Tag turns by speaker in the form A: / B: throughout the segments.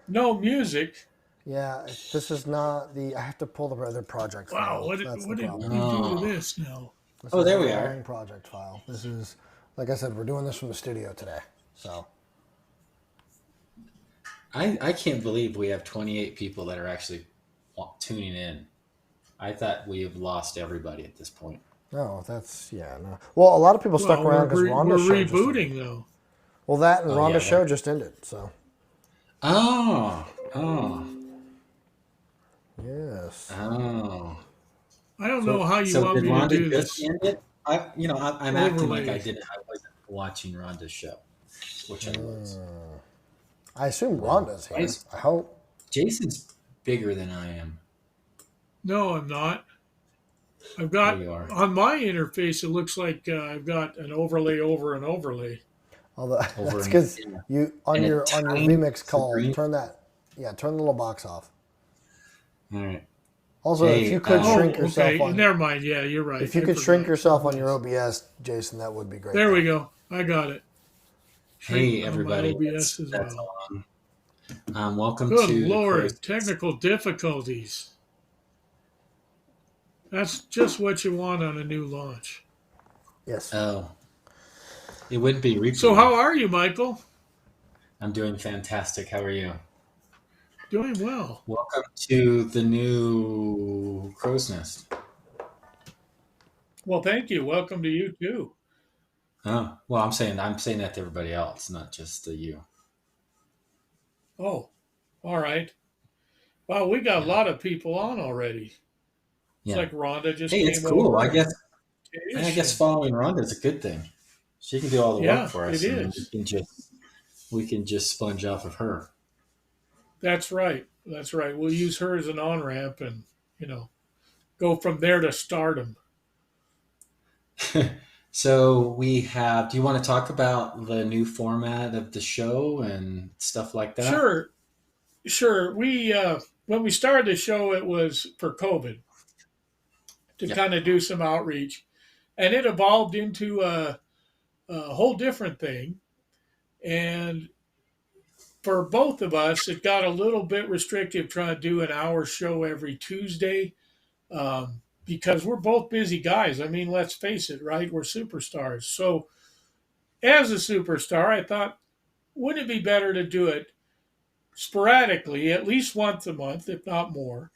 A: No music.
B: Yeah, this is not the. I have to pull the other project
A: Wow,
B: file. That's the
A: what did
B: problem.
A: we do to
C: Oh,
A: this now?
B: This
C: oh,
B: is the
C: there we are.
B: wrong project file. This is, like I said, we're doing this from the studio today. So,
C: I can't believe we have 28 people that are actually tuning in. I thought we have lost everybody at this point.
B: no, that's, yeah, no. Well, a lot of people stuck
A: Well,
B: around because
A: we're
B: Rhonda's show just ended.
A: rebooting though.
B: Well, that and
C: Oh yeah,
B: Rhonda's
C: that.
B: show just ended. So,
C: Oh, oh,
B: yes.
C: oh.
A: I don't know
B: So,
A: how you
C: So
A: want
C: did
A: me to
C: Rhonda
A: do
C: just
A: this.
C: end it? I'm acting like I
A: Overlay.
C: didn't. I wasn't watching Rhonda's show, which I was.
B: I assume
C: Wow.
B: Rhonda's
C: Why
B: here.
C: is
B: I hope.
C: Jason's bigger than I am?
A: No, I'm not. I've
C: Oh,
A: got
C: you are.
A: on my interface. It looks like I've got an overlay over an overlay.
B: Although
C: Over
B: that's because you
C: in a
B: on your
C: tiny
B: vmix
C: piece of
B: call,
C: green.
B: turn that. Yeah, turn the little box off.
C: All right.
B: Also, if you
C: Hey,
B: could shrink
A: Oh,
B: yourself
A: okay.
B: on
A: Never mind. Yeah, you're right.
B: if you
A: I
B: could shrink
A: forgot
B: yourself on your
A: OBS.
B: OBS, Jason, that would be great
A: There
B: though.
A: we go. I got it. Shrink
C: hey,
A: on my
C: everybody.
A: OBS as
C: That's
A: well.
C: on. Welcome
A: Good
C: to the Crows.
A: Lord, technical difficulties. That's just what you want on a new launch.
B: Yes.
C: Oh, it wouldn't be Reaper
A: So, how
C: Live.
A: are you, Michael?
C: I'm doing fantastic. How are you?
A: Doing well.
C: Welcome to the new Crow's Nest.
A: Well, thank you. Welcome to you too.
C: Oh, well, I'm saying that to everybody else, not just to you.
A: Oh, all right. Wow, we got a
C: Yeah.
A: lot of people on already. It's
C: Yeah.
A: like Rhonda just
C: Hey, it's
A: came
C: cool.
A: over
C: I
A: and
C: guess I guess
A: Ish.
C: following Rhonda is a good thing. She can do all the work
A: Yeah,
C: for
A: it
C: us, and then
A: is.
C: we can just sponge off of her.
A: That's right. That's right. We'll use her as an on ramp and, you know, go from there to stardom.
C: So we have. Do you want to talk about the new format of the show and stuff like that?
A: Sure, sure. When we started the show, it was for COVID to
C: Yep.
A: kind of do some outreach, and it evolved into a whole different thing. And for both of us, it got a little bit restrictive trying to do an hour show every Tuesday because we're both busy guys. I mean, let's face it, right? We're superstars. So, as a superstar, I thought, wouldn't it be better to do it sporadically, at least once a month, if not more,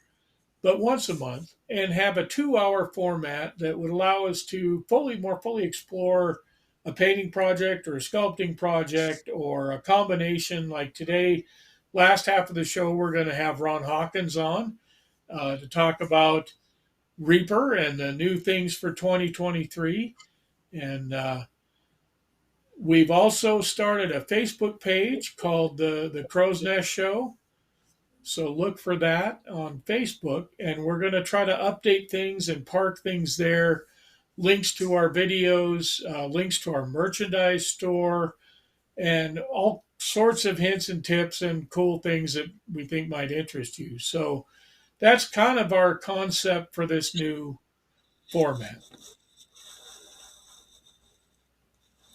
A: but once a month, and have a 2 hour format that would allow us to more fully explore a painting project or a sculpting project or a combination like today. Last half of the show, we're going to have Ron Hawkins on to talk about Reaper and the new things for 2023. And we've also started a Facebook page called the Crow's Nest Show. So look for that on Facebook, and we're going to try to update things and park things there. Links to our videos, links to our merchandise store, and all sorts of hints and tips and cool things that we think might interest you. So that's kind of our concept for this new format.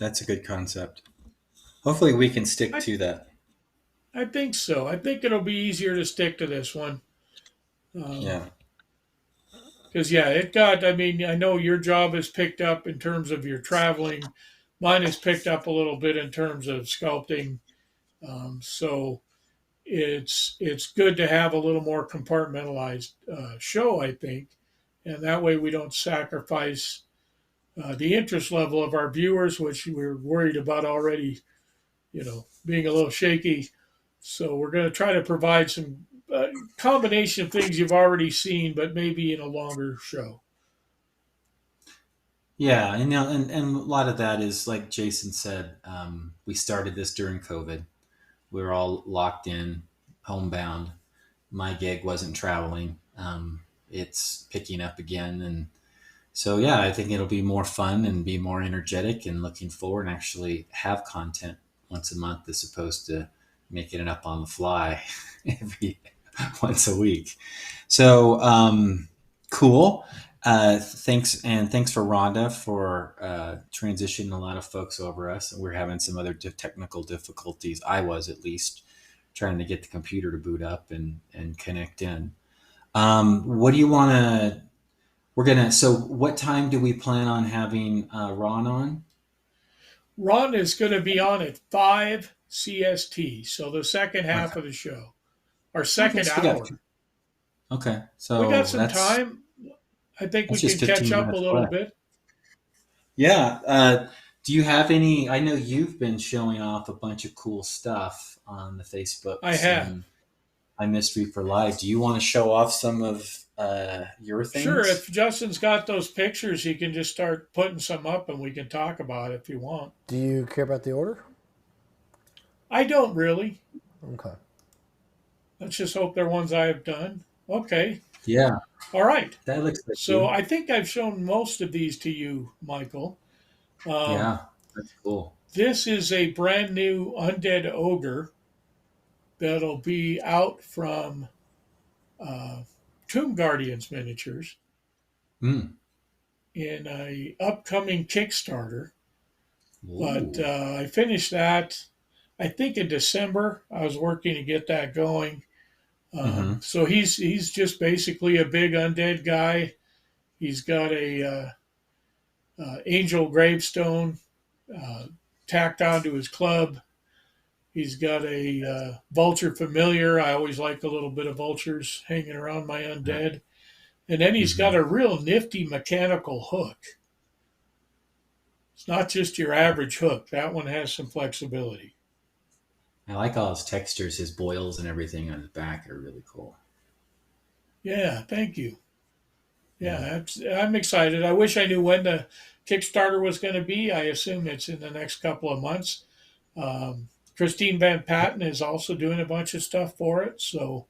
C: That's a good concept. Hopefully, we can stick
A: I,
C: to that.
A: I think so. I think it'll be easier to stick to this one.
C: Yeah.
A: Because, yeah, it got, I mean, I know your job is picked up in terms of your traveling. Mine is picked up a little bit in terms of sculpting. So it's good to have a little more compartmentalized show, I think. And that way we don't sacrifice the interest level of our viewers, which we're worried about already, being a little shaky. So we're going to try to provide some combination of things you've already seen, but maybe in a longer show.
C: Yeah, and a lot of that is like Jason said. We started this during COVID. We were all locked in, homebound. My gig wasn't traveling. It's picking up again, and so yeah, I think it'll be more fun and be more energetic, and looking forward and actually have content once a month as opposed to making it up on the fly every once a week. So cool. Thanks for Rhonda for transitioning a lot of folks over us. We're having some other technical difficulties. I was at least trying to get the computer to boot up and connect in. What do you want to? So what time do we plan on having Ron on?
A: Ron is going to be on at 5 CST, so the second half
C: Okay.
A: of the show, our
C: Okay.
A: second
C: So we got.
A: hour.
C: Okay.
A: We got
C: So
A: some time. I think we
C: that's just
A: can catch
C: 15
A: up a
C: minutes
A: little
C: away.
A: bit.
C: Yeah. Do you have any? I know you've been showing off a bunch of cool stuff on the
A: I
C: Facebooks
A: have.
C: and I Missed Reaper Live. Do you want to show off some of your
A: Sure,
C: things?
A: if Justin's got those pictures, he can just start putting some up and we can talk about it if you want.
B: Do you care about the order?
A: I don't really.
B: Okay.
A: Let's just hope they're ones I have done. Okay.
C: Yeah,
A: All right.
C: that looks like
A: So
C: you.
A: I think I've shown most of these to you, Michael. Um,
C: Yeah, that's cool.
A: this is a brand new undead ogre that'll be out from uh, Tomb Guardians miniatures
C: Mm.
A: in a upcoming Kickstarter. But
C: Ooh.
A: I finished that, I think, in December. I was working to get that going.
C: Mm-hmm.
A: So he's just basically a big undead guy. He's got a angel gravestone uh, tacked onto his club. He's got a vulture familiar. I always like a little bit of vultures hanging around my undead. And then he's
C: Mm-hmm.
A: got a real nifty mechanical hook. It's not just your average hook. That one has some flexibility.
C: I like all his textures, his boils and everything on his back are really cool.
A: Yeah, thank you.
C: Yeah.
A: Yeah, I'm excited. I wish I knew when the Kickstarter was going to be. I assume it's in the next couple of months. Christine Van Patten is also doing a bunch of stuff for it, so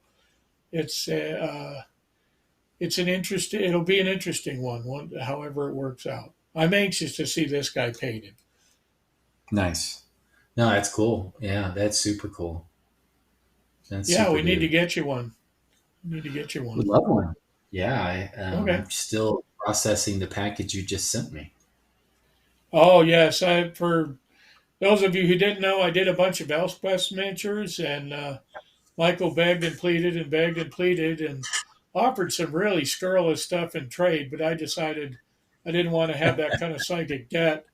A: it's it's an interest. It'll be an interesting one, however it works out. I'm anxious to see this guy painted.
C: Nice. No, that's cool. Yeah, that's super cool. That's
A: Yeah,
C: super
A: we need to
C: dude.
A: get you one. We need to get you
C: Would
A: one.
C: love one. Yeah,
A: Okay.
C: I'm still processing the package you just sent me.
A: Oh yes, for those of you who didn't know, I did a bunch of Elspeth miniatures, and Michael begged and pleaded and offered some really scurrilous stuff in trade, but I decided I didn't want to have that kind of psychic debt,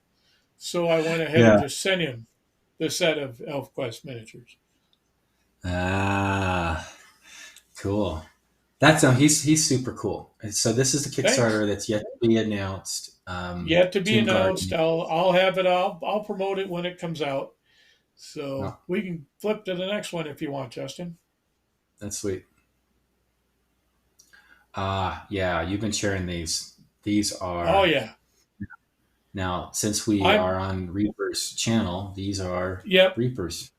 A: so I went ahead and
C: Yeah.
A: just sent him the set of ElfQuest miniatures.
C: Ah, cool. That's he's super cool. And so this is the
A: Thanks.
C: Kickstarter that's yet to be announced.
A: Yet to be
C: Tomb
A: announced.
C: Guardian.
A: I'll have it. I'll promote it when it comes out. So
C: No,
A: we can flip to the next one if you want, Justin.
C: that's sweet. Yeah, you've been sharing these. These
A: Oh
C: are
A: yeah.
C: now since we
A: I'm
C: are on Reaper's channel. These are
A: Yep.
C: Reapers.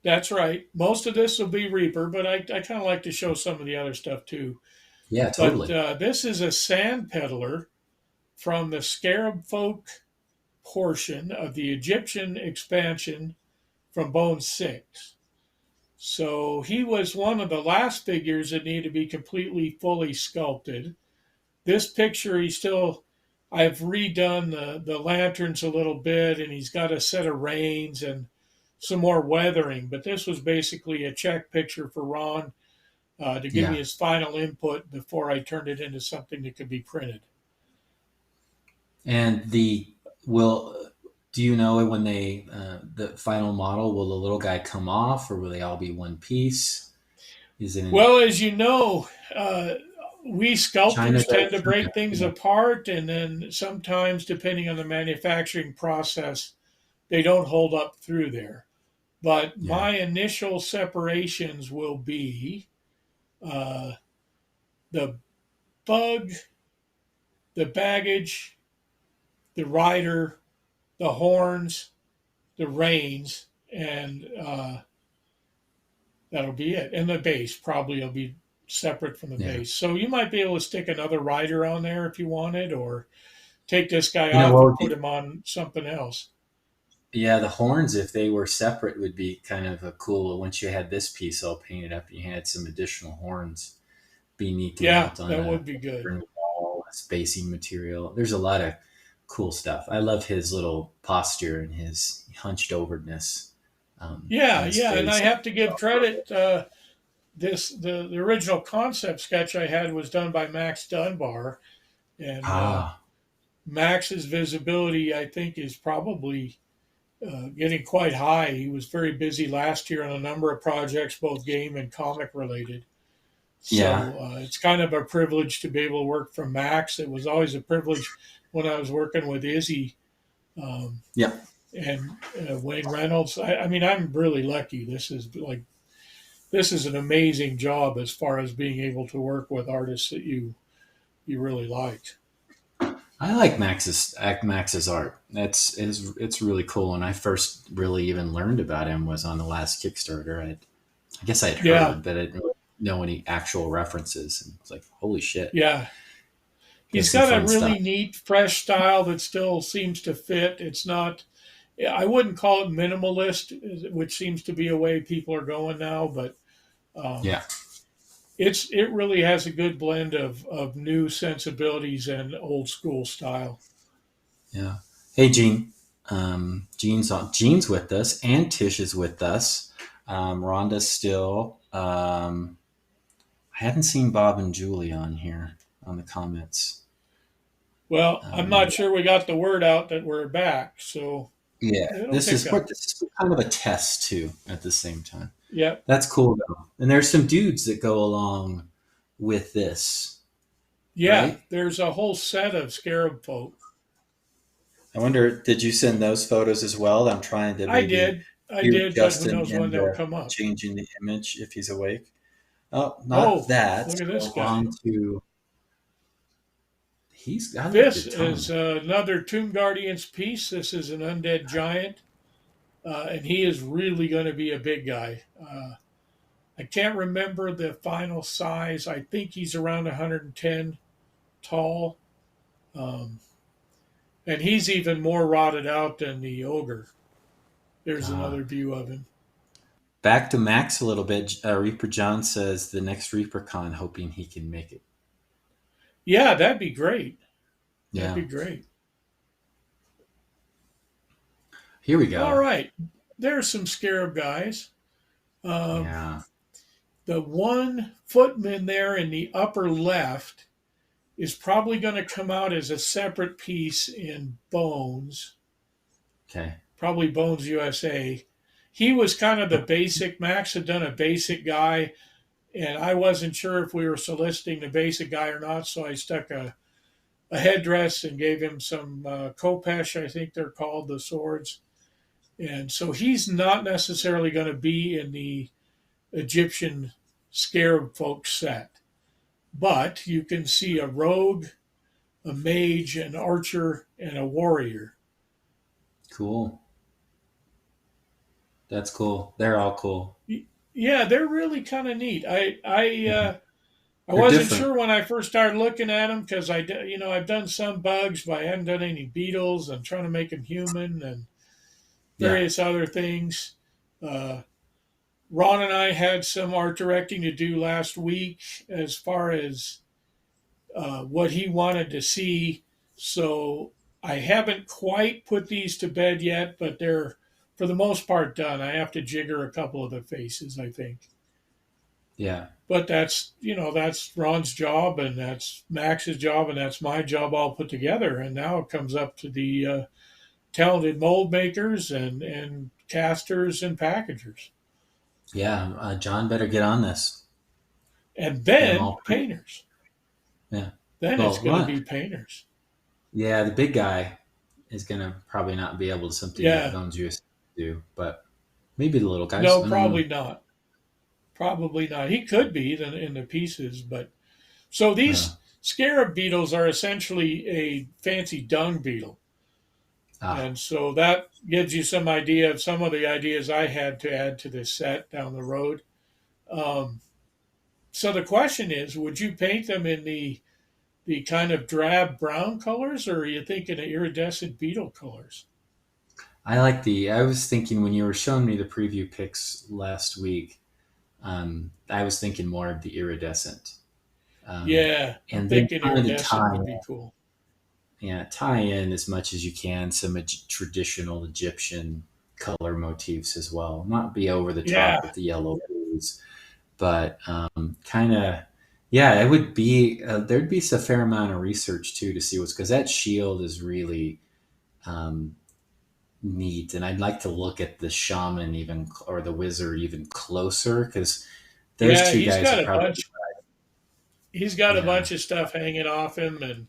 A: That's right. Most of this will be Reaper, but I kind of like to show some of the other stuff too.
C: Yeah,
A: But
C: totally.
A: this is a sand peddler from the Scarab Folk portion of the Egyptian expansion from Bone 6. So he was one of the last figures that need to be completely fully sculpted. This picture, I've redone the lanterns a little bit, and he's got a set of reins and some more weathering. But this was basically a check picture for Ron to give me
C: Yeah.
A: his final input before I turned it into something that could be printed.
C: And the will do you know when the final model will the little guy come off or will they all be one piece? Is it in
A: Well, as you know, we
C: China?
A: sculptors tend
C: Does
A: to
C: China?
A: break things
C: Yeah.
A: apart, and then sometimes, depending on the manufacturing process, they don't hold up through there. But
C: Yeah.
A: my initial separations will be uh, the bug, the baggage, the rider, the horns, the reins, and that'll be it. And the base probably will be separate from the
C: Yeah.
A: base. So you might be able to stick another rider on there if you wanted, or take this guy
C: You know
A: off
C: what
A: and
C: would
A: put
C: be
A: him on something else.
C: yeah, the horns if they were separate would be kind of a cool once you had this piece all painted up, you had some additional horns. Be neat to
A: Yeah,
C: mount on
A: that
C: a
A: would be good.
C: wall, spacing material. There's a lot of cool stuff. I love his little posture and his hunched overness.
A: Yeah,
C: on his
A: yeah, and I
C: face.
A: have to give credit. The original concept sketch I had was done by Max Dunbar, and
C: Ah,
A: Max's visibility, I think, is probably getting quite high. He was very busy last year on a number of projects, both game and comic related.
C: yeah,
A: So it's kind of a privilege to be able to work for Max. It was always a privilege when I was working with Izzy um,
C: yeah.
A: and Wayne Reynolds. I mean, I'm really lucky. This is an amazing job as far as being able to work with artists that you really liked.
C: I like Max's art. It's really cool. When I first really even learned about him was on the last Kickstarter. I guess I'd
A: Yeah,
C: heard, but I didn't really know any actual references. And it's like, holy shit,
A: yeah. He's
C: does some
A: got a
C: fun
A: really
C: stuff.
A: neat, fresh style that still seems to fit. It's not, I wouldn't call it minimalist, which seems to be a way people are going now, but um,
C: Yeah,
A: it really has a good blend of new sensibilities and old school style.
C: yeah. Hey, Gene. Gene's with us, and Tish is with us. Rhonda's still. I haven't seen Bob and Julie on here on the comments.
A: Well, I'm
C: Maybe.
A: not sure we got the word out that we're back, so
C: Yeah,
A: it'll
C: this
A: pick
C: is what
A: up.
C: this is kind of a test too at the same time.
A: Yep.
C: That's cool though. And there's some dudes that go along with this,
A: Yeah,
C: right?
A: there's a whole set of scarab folk.
C: I wonder, did you send those photos as well? I'm trying to
A: I
C: maybe
A: did. I
C: hear
A: did, but who
C: Justin
A: knows when they'll
C: into
A: come up.
C: changing the image if he's awake. Oh, not
A: Oh,
C: that.
A: look at this
C: So
A: guy.
C: on to I like the
A: This
C: tone.
A: is another Tomb Guardians piece. This is an undead giant, and he is really going to be a big guy. I can't remember the final size. I think he's around 110 tall, um, and he's even more rotted out than the ogre. There's
C: Uh,
A: another view of him.
C: Back to Max a little bit. Reaper John says the next ReaperCon, hoping he can make it.
A: Yeah, that'd be great. That'd
C: Yeah.
A: be great.
C: Here we
A: All
C: go.
A: right, there's some scarab guys. Um,
C: Yeah.
A: the one footman there in the upper left is probably going to come out as a separate piece in Bones,
C: Okay.
A: probably Bones USA. He was kind of the basic. Max had done a basic guy, and I wasn't sure if we were soliciting the basic guy or not, so I stuck a headdress and gave him some Kopesh, I think they're called, the swords. And so he's not necessarily going to be in the Egyptian scarab folk set, but you can see a rogue, a mage, an archer, and a warrior.
C: Cool. That's cool. They're all cool.
A: Yeah, they're really kind of neat.
C: Mhm.
A: I
C: They're
A: wasn't
C: different.
A: sure when I first started looking at them because I've done some bugs, but I hadn't done any beetles. I'm trying to make them human and
C: Yeah.
A: various other things. Uh, Ron and I had some art directing to do last week as far as what he wanted to see. So I haven't quite put these to bed yet, but they're for the most part done. I have to jigger a couple of the faces, I think.
C: Yeah.
A: But that's Ron's job, and that's Max's job, and that's my job all put together. And now it comes up to the talented mold makers and casters and packagers,
C: Yeah. John better get on this.
A: and
C: Get them
A: then
C: all.
A: painters.
C: Yeah.
A: Then it's
C: Well,
A: going to
C: what?
A: be painters.
C: Yeah, the big guy is gonna probably not be able to something that
A: Yeah,
C: Bones US do, but maybe the little guys.
A: no,
C: I don't know.
A: probably not. Probably not. He could be in the pieces, but so
C: Uh,
A: these scarab beetles are essentially a fancy dung beetle.
C: ah,
A: And so that gives you some idea of some of the ideas I had to add to this set down the road. Um, so the question is, would you paint them in the kind of drab brown colors, or are you thinking of iridescent beetle colors?
C: I like the. I was thinking when you were showing me the preview pics last week, I was thinking more of the iridescent,
A: Yeah, I'm
C: and then
A: thinking
C: trying to
A: iridescent
C: tie,
A: would be cool.
C: yeah, tie in as much as you can some traditional Egyptian. color motifs as well. Not be over the
A: Yeah,
C: top with the yellow blues, but kind of, yeah, it would be, there'd be a fair amount of research too to see what's, because that shield is really um, neat. And I'd like to look at the shaman even, or the wizard even closer, because those
A: yeah,
C: two guys have probably,
A: he's got a
C: yeah,
A: bunch of stuff hanging off him and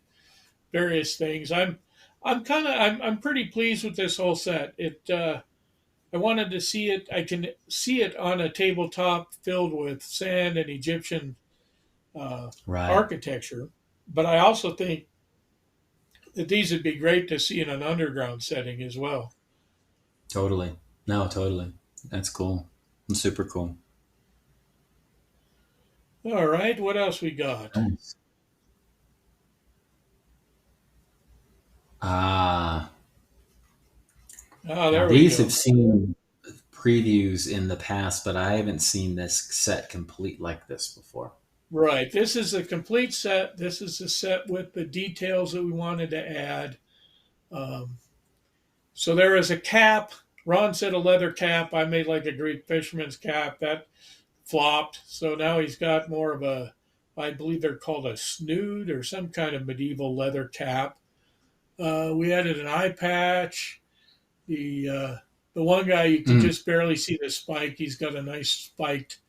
A: various things. I'm pretty pleased with this whole set. I wanted to see it. I can see it on a tabletop filled with sand and Egyptian uh,
C: right.
A: architecture, but I also think that these would be great to see in an underground setting as well.
C: Totally. No, totally. That's cool. That's super cool.
A: All right, what else we got?
C: Nice. Ah,
A: Oh,
C: now
A: there we
C: these have
A: go.
C: seen previews in the past, but I haven't seen this set complete like this before.
A: Right, this is a complete set. This is a set with the details that we wanted to add. Um, so there is a cap. Ron said a leather cap. I made like a Greek fisherman's cap. That flopped. So now he's got more of a, I believe they're called a snood or some kind of medieval leather cap. We added an eye patch. The one guy you can
C: Mm,
A: just barely see the spike. He's got a nice spiked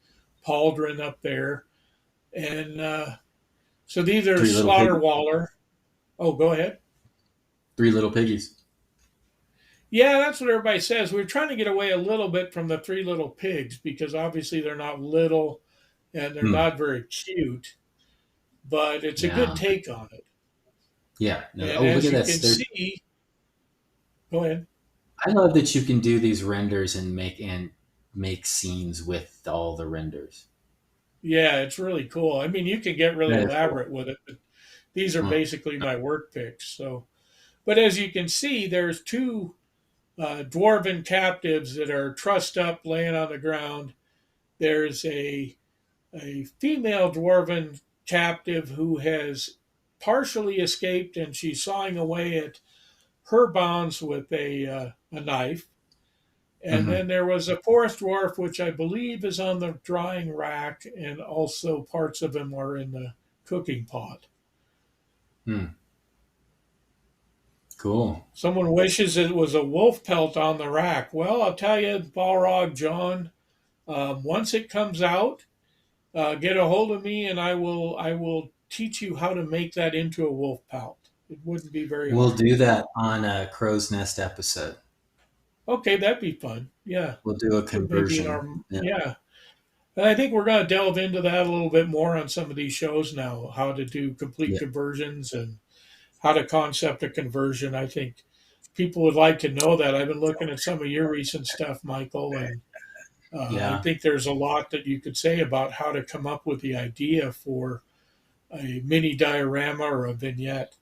A: pauldron up there, and so these are
C: three little
A: slaughter
C: piggies.
A: waller. Oh, go ahead.
C: Three little piggies.
A: Yeah, that's what everybody says. We're trying to get away a little bit from the three little pigs because obviously they're not little and they're
C: Hmm.
A: not very cute, but it's a good
C: Yeah.
A: take on it.
C: Yeah. No.
A: And
C: Oh, look
A: as
C: at
A: you
C: this.
A: can
C: There's.
A: see, go ahead.
C: I love that you can do these renders and make scenes with all the renders.
A: Yeah, it's really cool. I mean, you can get really
C: That is cool.
A: elaborate with it, but these are
C: Mm,
A: basically my work picks. So, but as you can see, there's two dwarven captives that are trussed up, laying on the ground. There's a female dwarven captive who has partially escaped, and she's sawing away at her bonds with a knife. And
C: hmm.
A: then there was a fourth dwarf, which I believe is on the drying rack, and also parts of him are in the cooking pot.
C: Hmm. Cool.
A: Someone wishes it was a wolf pelt on the rack. Well, I'll tell you, Balrog John, once it comes out, get a hold of me, and I will teach you how to make that into a wolf pelt. It wouldn't be very
C: We'll
A: hard.
C: do that on a crow's nest episode.
A: Okay, that'd be fun. Yeah,
C: We'll do a
A: could maybe in
C: conversion.
A: our
C: Yeah.
A: yeah. And I think we're going to delve into that a little bit more on some of these shows now. How to do complete
C: Yeah.
A: conversions and how to concept a conversion. I think people would like to know that. I've been looking at some of your recent stuff, Michael, and I
C: Yeah.
A: think there's a lot that you could say about how to come up with the idea for a mini diorama or a vignette.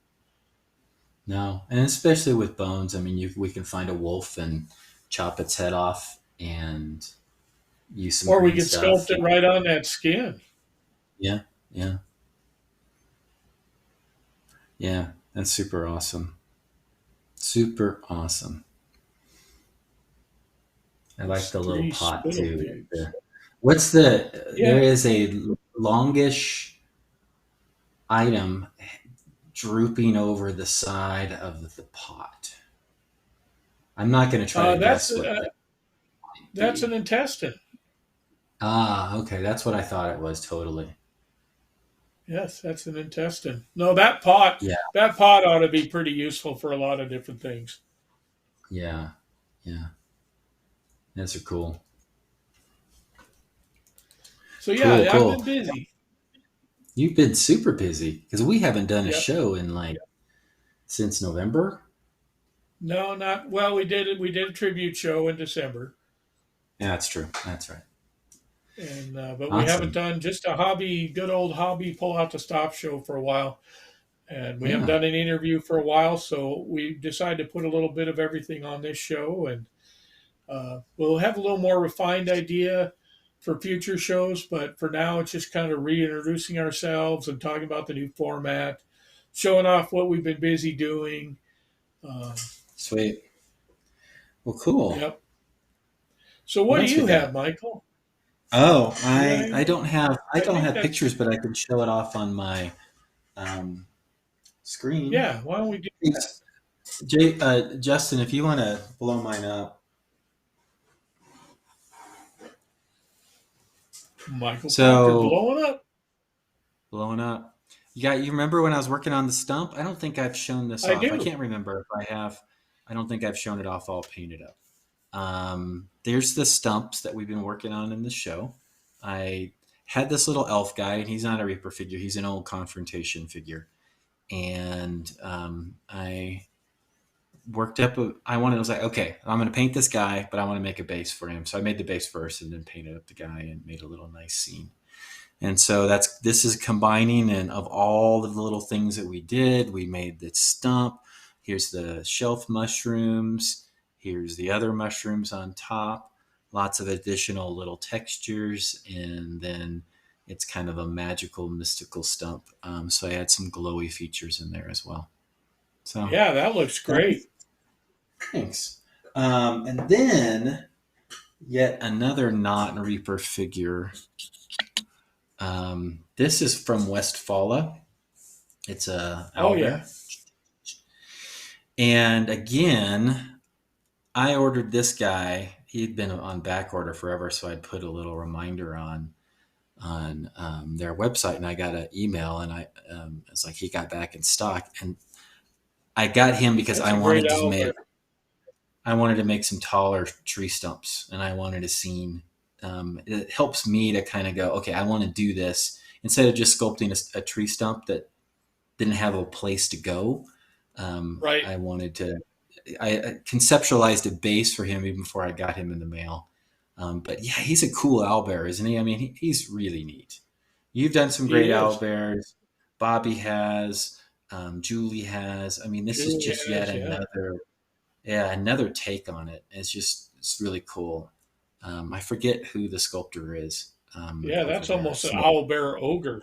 C: No, and especially with bones. I mean, we can find a wolf and chop its head off and use some
A: Or we
C: green
A: could sculpt
C: stuff.
A: it right on that skin.
C: Yeah, yeah, yeah. That's super awesome. Super awesome. I like
A: It's
C: the little
A: three
C: pot
A: spittle
C: too.
A: pigs.
C: What's the? There
A: Yeah.
C: is a longish item drooping over the side of the pot. I'm not going to try
A: Uh,
C: to
A: that's
C: guess what
A: uh,
C: that might
A: that's an
C: be.
A: intestine.
C: Ah, okay. That's what I thought it was. Totally.
A: Yes, that's an intestine. No, that pot ought to be pretty useful for a lot of different things.
C: Yeah, yeah. Those are cool.
A: So
C: Cool,
A: yeah, I've
C: cool.
A: been busy.
C: You've been super busy because we haven't done a
A: Yep.
C: show in like since November.
A: No, not well. We did a tribute show in December,
C: Yeah, that's true. That's right.
A: and but we haven't
C: Awesome.
A: done just a good old hobby pull out the stop show for a while, and we haven't
C: Yeah.
A: done an interview for a while. So we decided to put a little bit of everything on this show, and we'll have a little more refined idea for future shows. But for now, it's just kind of reintroducing ourselves and talking about the new format, showing off what we've been busy doing. Uh,
C: Sweet. Well, cool.
A: yep. So
C: What
A: what do
C: else we
A: you have,
C: got?
A: Michael?
C: Oh,
A: You got
C: I
A: anything?
C: don't have
A: I think that's
C: pictures, but I can show it off on my um, screen.
A: yeah. Why don't we do that?
C: Thanks. Justin, if you want to blow mine up.
A: Michael Proctor
C: So
A: blowing up.
C: blowing up. You remember when I was working on the stump? I don't think I've shown this
A: I
C: off. I
A: do.
C: can't remember if I have. I don't think I've shown it off all painted up. There's the stumps that we've been working on in the show. I had this little elf guy, and he's not a Reaper figure. He's an old confrontation figure. And I worked up I was like, okay, I'm going to paint this guy, but I want to make a base for him. So I made the base first and then painted up the guy and made a little nice scene. And so this is combining, and of all the little things that we did, we made the stump. Here's the shelf mushrooms. Here's the other mushrooms on top. Lots of additional little textures, and then it's kind of a magical, mystical stump. So I had some glowy features in there as well. So
A: Yeah, that looks
C: that's
A: great.
C: thanks. And then yet another not Reaper figure. This is from Westfala. It's a
A: Oh yeah.
C: owlbear. And again, I ordered this guy. He'd been on back order forever, so I'd put a little reminder on their website, and I got an email, and it's like he got back in stock, and I got him because
A: That's a great owlbear.
C: I wanted to make some taller tree stumps, and I wanted a scene. It helps me to kind of go, okay, I want to do this instead of just sculpting a tree stump that didn't have a place to go.
A: Right.
C: I wanted to. I conceptualized a base for him even before I got him in the mail. But yeah, he's a cool owlbear, isn't he? I mean, he's really neat. You've done some
A: He
C: great
A: is.
C: owlbears. Bobby has. Julie has. I mean, this is
A: Julie
C: just yet
A: has, yeah.
C: another take on it. It's really cool. I forget who the sculptor is
A: Yeah,
C: over
A: that's
C: there.
A: almost an owlbear ogre.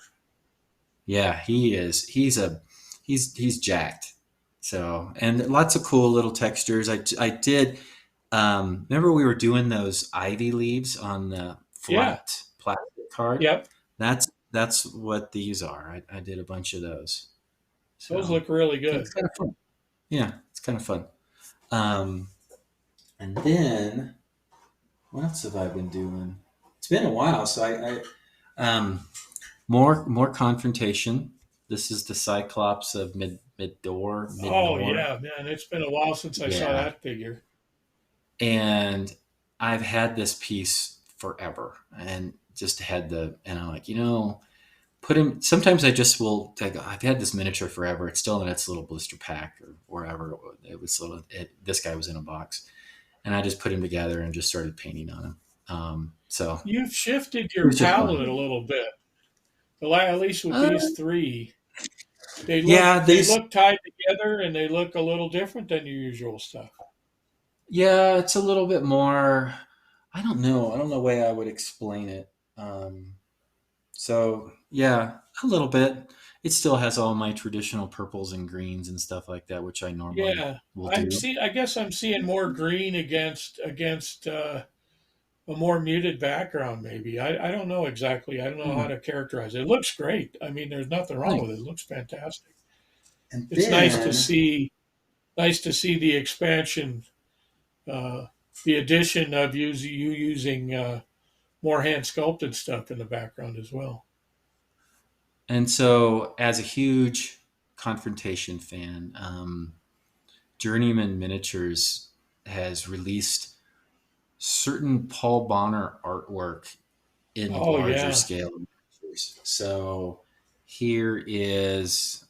C: Yeah, he is. He's jacked. So, and lots of cool little textures. I did. Remember we were doing those ivy leaves on the
A: Yeah.
C: flat plastic card.
A: Yep.
C: That's what these are. I did a bunch of those.
A: Those
C: So,
A: look really
C: so
A: good.
C: it's kind of fun. Yeah, it's kind of fun. Um, and then what else have I been doing? It's been a while, so more confrontation. This is the Cyclops of mid
A: Oh
C: Nor.
A: yeah, man. It's been a while since I saw
C: Yeah,
A: that figure.
C: and I've had this piece forever, and just had and I'm like, put him. Sometimes I just will. I've had this miniature forever. It's still in its little blister pack or wherever it was. This guy was in a box, and I just put him together and just started painting on him. So
A: You've shifted
C: it
A: your
C: was just
A: palette
C: fun.
A: a little bit. At least with
C: Uh,
A: these three,
C: yeah,
A: they look tied together and they look a little different than your usual stuff.
C: yeah, it's a little bit more. I don't know. I don't know the way I would explain it. Um, so yeah, a little bit. It still has all my traditional purples and greens and stuff like that, which I normally
A: Yeah,
C: will do.
A: I guess I'm seeing more green against a more muted background. Maybe I don't know exactly. I don't know how
C: Hmm,
A: to characterize it. It looks great. I mean, there's nothing wrong with it.
C: nice.
A: It looks fantastic.
C: And
A: It's
C: then,
A: nice to see the expansion, uh, the addition of you using more hand sculpted stuff in the background as well.
C: and so as a huge confrontation fan, Journeyman Miniatures has released certain Paul Bonner artwork in
A: Oh
C: larger
A: yeah,
C: scale miniatures. So here is,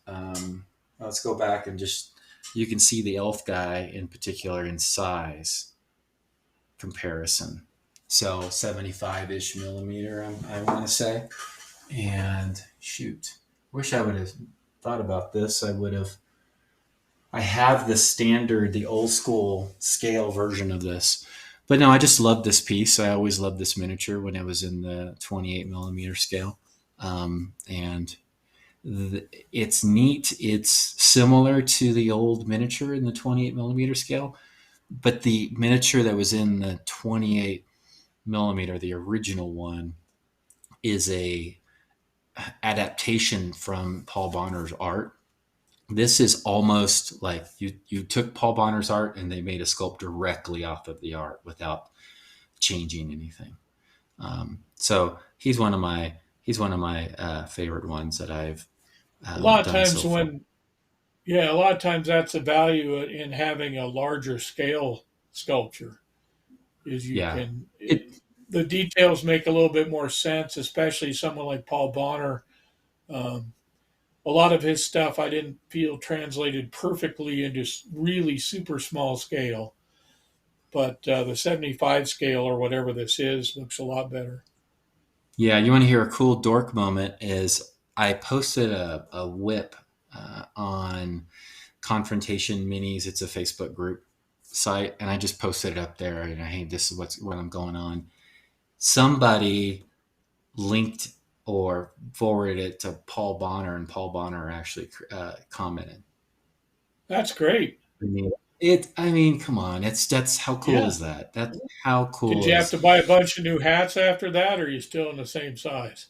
C: let's go back and just, you can see the elf guy in particular in size comparison. So 75-ish millimeter, I want to say. And shoot, wish I would have thought about this. I have the standard, the old school scale version of this. But no, I just love this piece. I always loved this miniature when it was in the 28 millimeter scale. And it's neat. It's similar to the old miniature in the 28 millimeter scale, but the miniature that was in the 28 millimeter, the original one, is a adaptation from Paul Bonner's art. This is almost like you took Paul Bonner's art and they made a sculpt directly off of the art without changing anything. So he's one of my favorite ones that I've
A: A lot of
C: done so
A: times
C: far.
A: when Yeah, a lot of times that's the value in having a larger scale sculpture is you
C: Yeah,
A: can
C: it
A: the details make a little bit more sense, especially someone like Paul Bonner. Um, a lot of his stuff I didn't feel translated perfectly into really super small scale, but the 75 scale or whatever this is looks a lot better.
C: Yeah, you want to hear a cool dork moment? Is I posted a whip on Confrontation Minis. It's a Facebook group site, and I just posted it up there. And hey, this is what I'm going on. Somebody linked or forwarded it to Paul Bonner, and Paul Bonner actually commented.
A: That's great.
C: I mean, it. I mean, come on. That's how cool
A: Yeah.
C: is that? That's how
A: Did
C: cool
A: you have
C: is.
A: to buy a bunch of new hats after that, or are you still in the same size?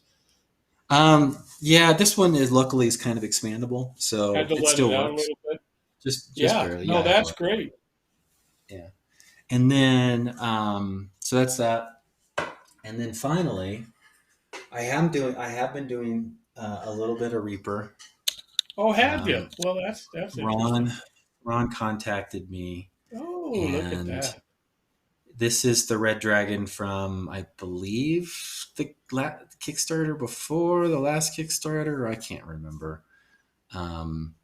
C: Yeah, this one is luckily is kind of expandable,
A: Had
C: so
A: to
C: it
A: let it
C: still
A: out a
C: works.
A: little bit.
C: Just
A: Yeah.
C: barely. Yeah,
A: No,
C: I had to
A: that's
C: let.
A: great.
C: Yeah, and then so that's that, and then finally, I have been doing a little bit of Reaper.
A: Oh, have you?
C: Um,
A: Well, that's
C: Ron
A: interesting.
C: Ron contacted me,
A: Oh, look at
C: and
A: that.
C: this is the Red Dragon from, I believe, the Kickstarter before the last Kickstarter. I can't remember. Um,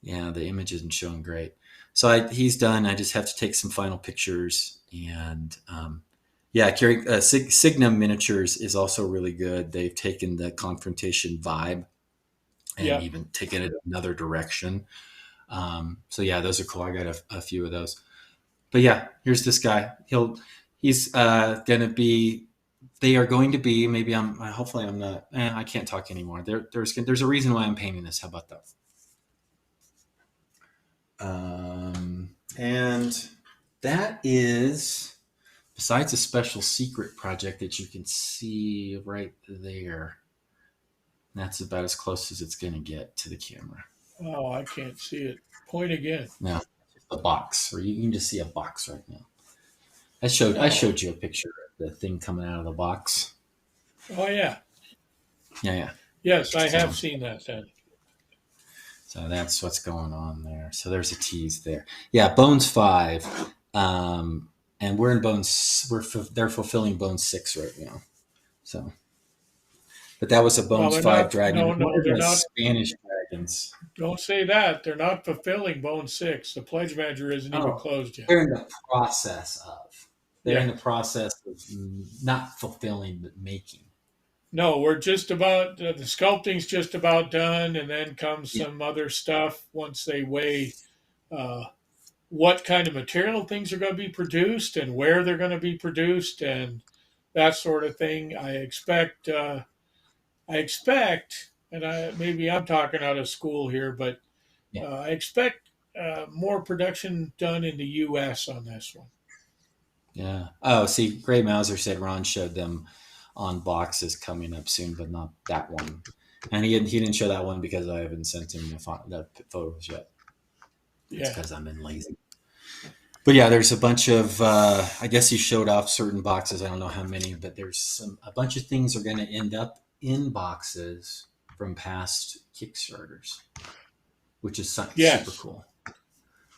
C: yeah, the image isn't showing great. So he's done. I just have to take some final pictures, and yeah, Signum Miniatures is also really good. They've taken the confrontation vibe and
A: Yeah.
C: even taken it another direction. So yeah, those are cool. I got a few of those. But yeah, here's this guy. He's gonna be. They are going to be. Maybe I'm. Hopefully, I'm not. I can't talk anymore. There's a reason why I'm painting this. How about that? And that is besides a special secret project that you can see right there. That's about as close as it's going to get to the camera.
A: Oh, I can't see it. Point again.
C: No, the box, or you can just see a box right now. I
A: Oh,
C: showed you a picture of the thing coming out of the box.
A: oh yeah.
C: Yeah, yeah.
A: Yes, I have
C: So
A: seen that then.
C: so that's what's going on there. So there's a tease there. Yeah, Bones 5. And we're in Bones. They're fulfilling Bones 6 right now. So, but that was a
A: Well,
C: Bones
A: they're
C: 5
A: not.
C: dragon.
A: No,
C: It's one
A: no,
C: of
A: they're
C: the
A: not.
C: Spanish dragons.
A: Don't say that. They're not fulfilling Bone Six. The pledge manager isn't even
C: Oh,
A: closed yet.
C: they're in the process of. They're in
A: Yeah.
C: the process of not fulfilling, but making.
A: No, we're just about the sculpting's just about done, and then comes
C: Yeah,
A: some other stuff once they weigh uh, what kind of material things are going to be produced and where they're going to be produced and that sort of thing. I expect, and maybe I'm talking out of school here, but
C: yeah,
A: I expect more production done in the U.S. on this one.
C: yeah. Oh, see, Gray Mauser said Ron showed them on boxes coming up soon, but not that one. And he didn't show that one because I haven't sent him the photos yet. It's
A: Yeah.
C: because I'm been lazy. But yeah, there's a bunch of. I guess he showed off certain boxes. I don't know how many, but a bunch of things are going to end up in boxes from past Kickstarters, which is super
A: Yes,
C: cool.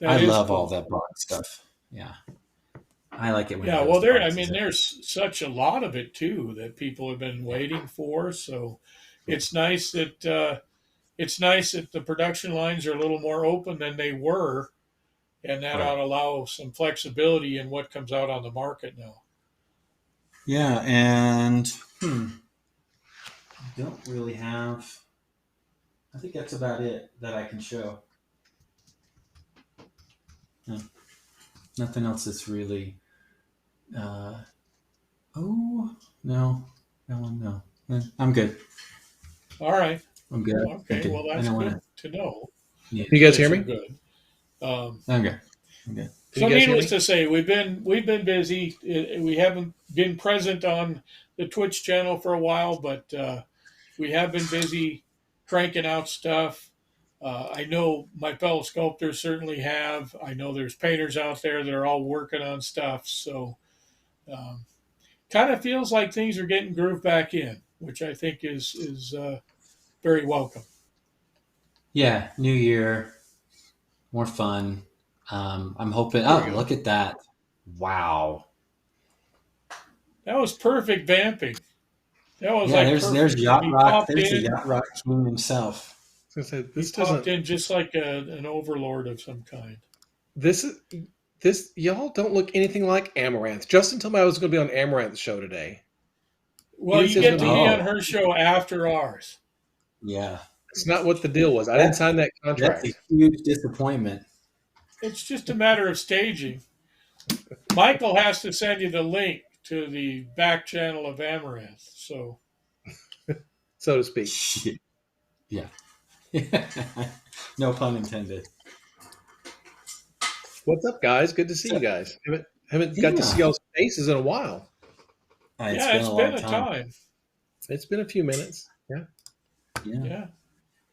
C: I
A: that is
C: love all
A: cool.
C: that box stuff. Yeah, I like it when he
A: Yeah.
C: does
A: Well,
C: the
A: there. I
C: boxes.
A: mean, there's such a lot of it too that people have been
C: Yeah,
A: waiting for. So
C: yeah,
A: it's nice that the production lines are a little more open than they were, and that ought
C: right.
A: to allow some flexibility in what comes out on the market now.
C: Yeah, and I don't really have. I think that's about it that I can show. No, nothing else that's really. Uh, oh no, that one no. I'm good.
A: All right.
C: I'm good. I'm
A: Okay. Well,
C: thinking. I
A: that's
C: don't want
A: good
C: to.
A: to know
C: Yeah,
B: You guys
A: that
B: hear
A: you're
B: me?
A: good. Um,
C: I'm good. I'm good.
D: Can you
A: So,
D: guys hear
A: needless
D: me?
A: to say, we've been busy. We haven't been present on the Twitch channel for a while, but we have been busy cranking out stuff. I know my fellow sculptors certainly have. I know there's painters out there that are all working on stuff. So, um, kind of feels like things are getting grooved back in, which I think is very welcome.
C: Yeah, new year, more fun. I'm hoping.
D: There we
C: Oh,
D: go.
C: look at that! Wow.
A: That was perfect vamping. That was
C: Yeah,
A: like
C: there's
A: perfect. And
C: yacht
A: he
C: rock.
A: popped
C: There's the
A: in.
C: yacht rock king himself.
D: I was gonna say
A: He
D: this
A: popped
D: doesn't.
A: in just like an overlord of some kind.
D: This is this. Y'all don't look anything like Amaranth. Justin told me I was going to be on Amaranth's show today. He
A: Well,
D: didn't
A: you
D: say it was
A: get
D: going
A: to
D: to be.
A: be on
C: Oh,
A: her show after ours.
C: yeah.
D: It's not what the deal was. I didn't
C: That's
D: sign that
C: that's a
D: contract.
C: huge disappointment.
A: It's just a matter of staging. Michael has to send you the link to the back channel of Amaranth. So,
D: So to speak.
C: Yeah. No pun intended.
D: What's up, guys? Good to see
C: So,
D: you guys. Haven't got to
C: yeah.
D: see y'all's faces in a while.
C: It's
A: yeah,
C: been
A: it's
C: a
A: been
C: long
A: a
C: time.
A: time.
D: It's been a few minutes. Yeah.
C: Yeah.
A: Yeah.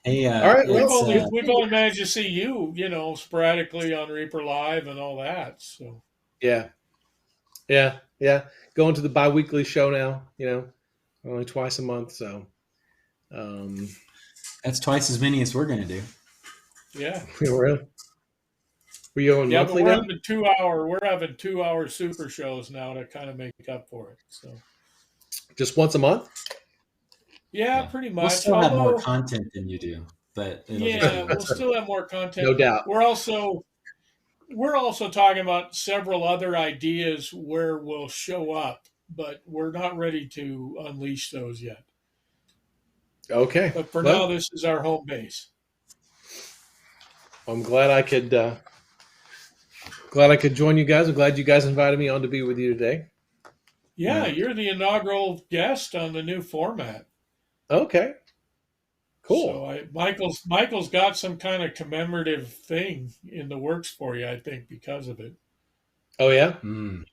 C: Hey,
D: All right.
A: We've
D: Well,
C: it's
A: only we've only managed to see you, sporadically on Reaper Live and all that. So,
D: yeah, yeah. Going to the biweekly show now. Only twice a month. So, um,
C: that's twice as many as we're gonna do.
A: yeah.
D: really, were you going
A: Yeah, but
D: monthly
A: we're
D: now?
A: having 2 hour super shows now to kind of make up for it. So,
D: Just once a month?
A: yeah,
C: Yeah.
A: pretty
C: We'll
A: much.
C: still have more
A: Although,
C: content than you do, but it'll just be
A: yeah, we'll
C: once a week.
A: still have more content.
D: No doubt.
A: We're also talking about several other ideas where we'll show up, but we're not ready to unleash those yet.
D: Okay.
A: But for now,
D: Well,
A: this is our home base.
D: I'm glad I could. Glad I could join you guys. I'm glad you guys invited me on to be with you today.
A: Yeah,
C: Yeah.
A: you're the inaugural guest on the new format.
D: Okay.
A: So
D: Cool.
A: Michael's got some kind of commemorative thing in the works for you, I think, because of it.
D: Oh yeah.
C: Mm.